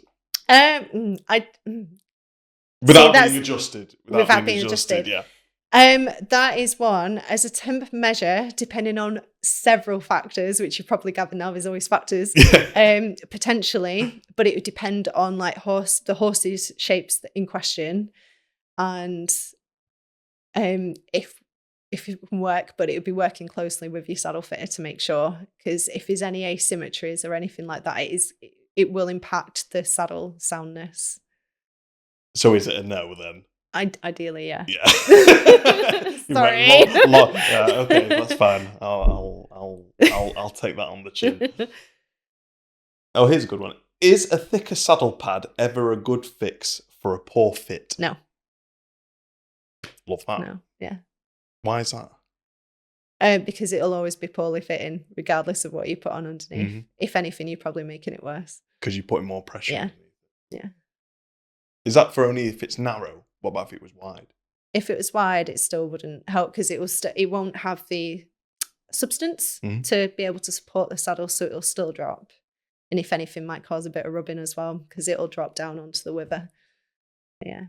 Without being adjusted. Without being adjusted. Yeah. That is one. As a temp measure, depending on several factors, which you probably gather now, there's always factors, potentially, but it would depend on like the horse's shapes in question, and if it can work, but it would be working closely with your saddle fitter to make sure, because if there's any asymmetries or anything like that, it will impact the saddle soundness. So is it a no then? Ideally, yeah. Yeah. Sorry. Yeah, okay, that's fine. I'll take that on the chin. Oh, here's a good one. Is a thicker saddle pad ever a good fix for a poor fit? No. Love that. No. Yeah. Why is that? Because it'll always be poorly fitting, regardless of what you put on underneath. Mm-hmm. If anything, you're probably making it worse. Because you're putting more pressure. Yeah. Underneath. Yeah. Is that for only if it's narrow? What about if it was wide? If it was wide, it still wouldn't help because it won't have the substance to be able to support the saddle, so it'll still drop. And if anything, might cause a bit of rubbing as well because it'll drop down onto the wither. Yeah.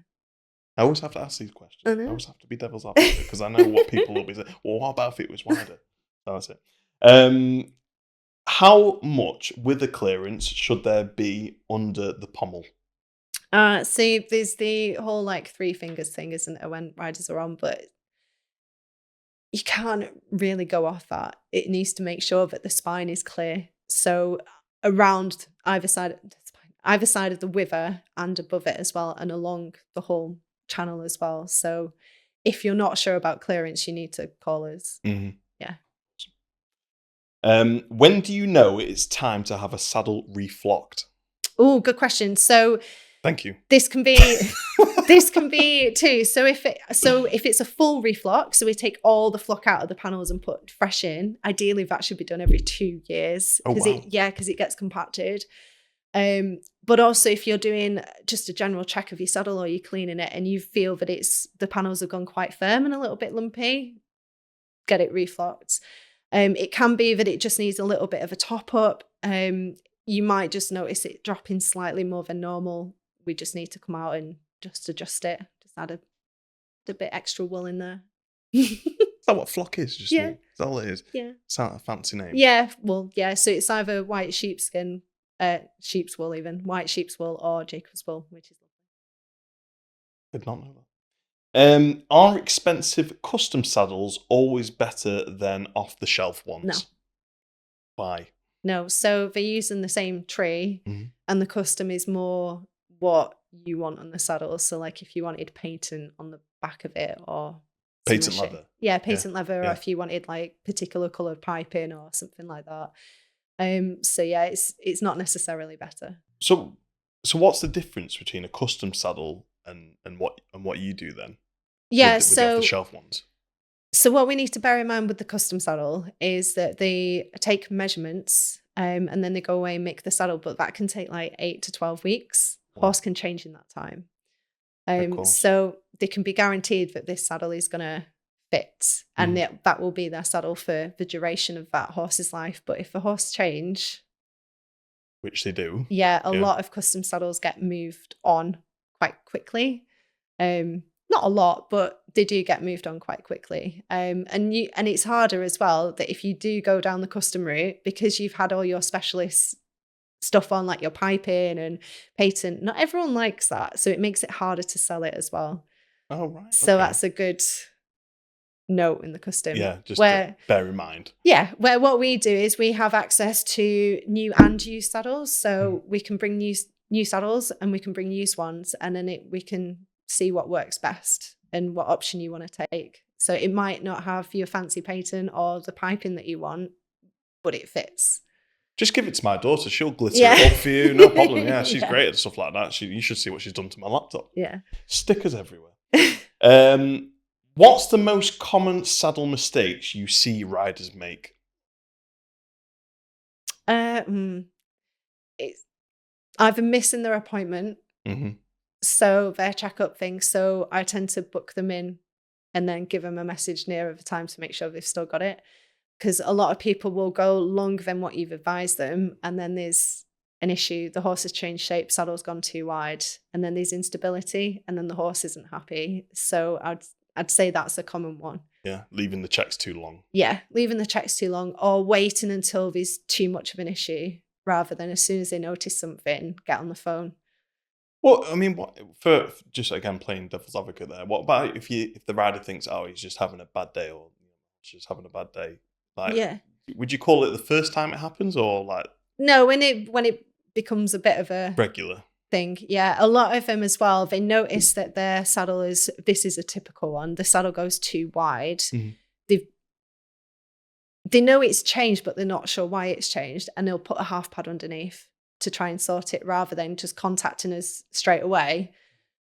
I always have to ask these questions. I always have to be devil's advocate because I know what people will be saying. Well, what about if it was wider? So that's it. How much wither clearance should there be under the pommel? So there's the whole like 3 fingers thing, isn't there, when riders are on, but you can't really go off that. It needs to make sure that the spine is clear. So around either side of the wither and above it as well, and along the whole channel as well. So if you're not sure about clearance, you need to call us. Mm-hmm. Yeah. When do you know it's time to have a saddle reflocked? Oh, good question. So thank you. This can be too. So if it's a full reflock, so we take all the flock out of the panels and put fresh in. Ideally, that should be done every 2 years because it gets compacted. But also if you're doing just a general check of your saddle or you're cleaning it and you feel that the panels have gone quite firm and a little bit lumpy, get it reflocked. It can be that it just needs a little bit of a top up. You might just notice it dropping slightly more than normal. We just need to come out and just adjust it. Just add a bit extra wool in there. Is that what flock is? Just wool? Is that all it is? Yeah. It's not a fancy name. Yeah, wool. Yeah, so it's either white sheepskin, sheep's wool even, white sheep's wool or Jacob's wool, which is lovely. Did not know that. Are expensive custom saddles always better than off-the-shelf ones? No. Why? No, so they're using the same tree and the custom is more what you want on the saddle. So like if you wanted patent on the back of it or patent leather. Yeah, patent leather, or if you wanted like particular coloured piping or something like that. So yeah, it's not necessarily better. So what's the difference between a custom saddle and what you do then? Yeah, with the off-the-shelf ones. So what we need to bear in mind with the custom saddle is that they take measurements and then they go away and make the saddle, but that can take like 8 to 12 weeks. Wow. Horse can change in that time. So they can be guaranteed that this saddle is going to fit and that will be their saddle for the duration of that horse's life. But if the horse change, which they do, a lot of custom saddles get moved on quite quickly. Not a lot, but they do get moved on quite quickly. And it's harder as well that if you do go down the custom route, because you've had all your specialist stuff on, like your piping and patent, not everyone likes that. So it makes it harder to sell it as well. Oh, right. So that's a good note in the custom. Yeah, just to bear in mind. Yeah, where what we do is we have access to new and used saddles. So we can bring new saddles and we can bring used ones, and then we can see what works best and what option you want to take. So it might not have your fancy patent or the piping that you want, but it fits. Just give it to my daughter. She'll glitter it up for you. No problem. Yeah, she's great at stuff like that. You should see what she's done to my laptop. Yeah. Stickers everywhere. What's the most common saddle mistakes you see riders make? It's either missing their appointment. So their checkup thing. So I tend to book them in and then give them a message nearer the time to make sure they've still got it. Because a lot of people will go longer than what you've advised them. And then there's an issue. The horse has changed shape, saddle's gone too wide. And then there's instability. And then the horse isn't happy. So I'd say that's a common one. Yeah, leaving the checks too long. Yeah, leaving the checks too long, or waiting until there's too much of an issue rather than as soon as they notice something, get on the phone. Well, I mean, what for just again playing devil's advocate there? What about if the rider thinks, oh, he's just having a bad day, or she's just having a bad day? Like, Yeah. would you call it the first time it happens, or like No, when it becomes a bit of a regular thing? Yeah, a lot of them as well. They notice that their saddle this is a typical one. The saddle goes too wide. Mhm. They know it's changed, but they're not sure why it's changed, and they'll put a half pad underneath to try and sort it rather than just contacting us straight away.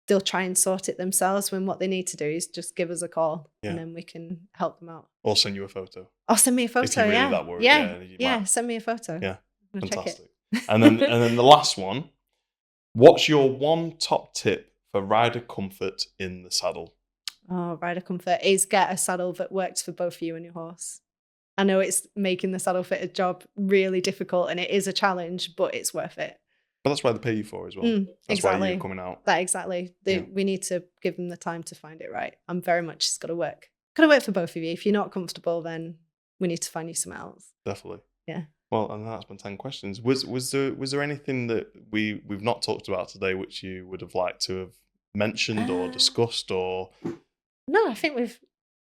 They'll try and sort it themselves when what they need to do is just give us a call and then we can help them out. Or send you a photo. Or send me a photo, If you're really that worried, yeah, send me a photo. Yeah, I'll fantastic. Check it. and then the last one, what's your one top tip for rider comfort in the saddle? Oh, rider comfort is get a saddle that works for both you and your horse. I know it's making the saddle fitted job really difficult and it is a challenge, but it's worth it. But that's why they pay you for as well. That's exactly. why you're coming out. Exactly. We need to give them the time to find it right. I'm very much, it's got to work. Got to work for both of you. If you're not comfortable, then we need to find you something else. Definitely. Yeah. Well, and that's been 10 questions. Was there anything that we've not talked about today which you would have liked to have mentioned or discussed or? No, I think we've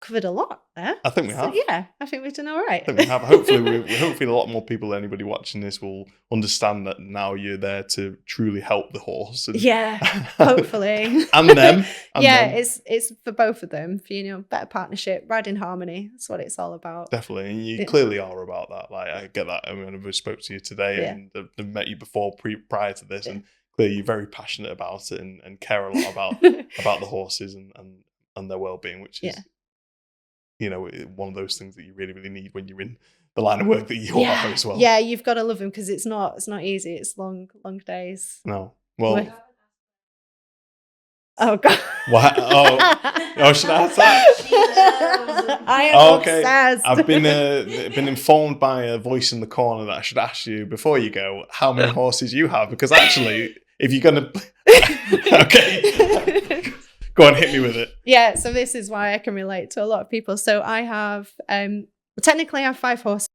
covered a lot there. I think we have. Yeah, I think we've done all right. I think we have. Hopefully, a lot more people, anybody watching this, will understand that now you're there to truly help the horse. And, yeah, hopefully. and them. It's for both of them. For better partnership, ride in harmony. That's what it's all about. Definitely, and you clearly are about that. Like I get that. I mean, I've spoke to you today, and I've met you before, prior to this, and clearly you're very passionate about it and care a lot about the horses and their well-being, which is. One of those things that you really, really need when you're in the line of work that you are as well. Yeah, you've got to love them because it's not easy. It's long days. No. Well. Oh, God. What? Oh, should I ask that? I am obsessed. I've been informed by a voice in the corner that I should ask you before you go how many horses you have, because actually, if you're going to... Okay. Go on, hit me with it. Yeah, so this is why I can relate to a lot of people. So I have, technically I have 5 horses,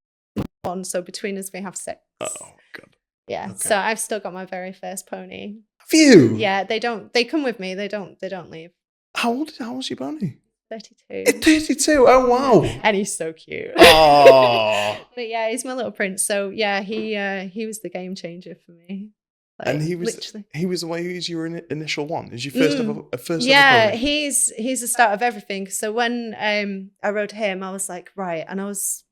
so between us we have 6. Oh, God. Yeah, okay. So I've still got my very first pony. Have you? Yeah, they come with me. They don't leave. How old's your pony? 32. It's 32. Oh, wow. And he's so cute. Oh. But yeah, he's my little prince. So yeah, he was the game changer for me. And he was your initial one. Is your first ever Yeah, pony? he's the start of everything. So when I rode him, I was like, right, and I was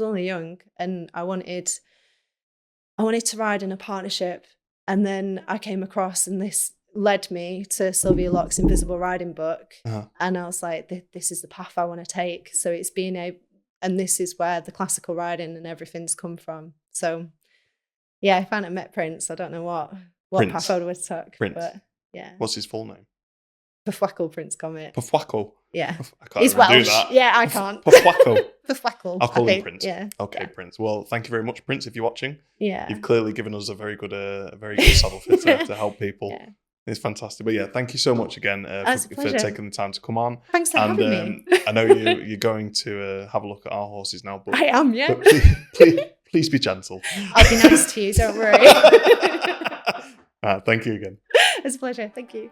only young, and I wanted to ride in a partnership, and then I came across, and this led me to Sylvia Loch's Invisible Riding book, and I was like, this is the path I want to take. So it's and this is where the classical riding and everything's come from. So. Yeah, if I hadn't met Prince, I don't know what path I would have took. Prince. But yeah. What's his full name? Pafwackle Prince Comet. Pafwackle? Yeah. I can't He's even Welsh. do that. Yeah, I can't. Pafwackle. Pafwackle. I'll call him Prince. Yeah. Okay, Prince. Well, thank you very much, Prince, if you're watching. Yeah. You've clearly given us a very good saddle fitter to help people. Yeah. It's fantastic. But yeah, thank you so much again for taking the time to come on. Thanks for having me. I know you're going to have a look at our horses now. But I am, yeah. But please be gentle. I'll be nice to you, don't worry. Thank you again. It's a pleasure. Thank you.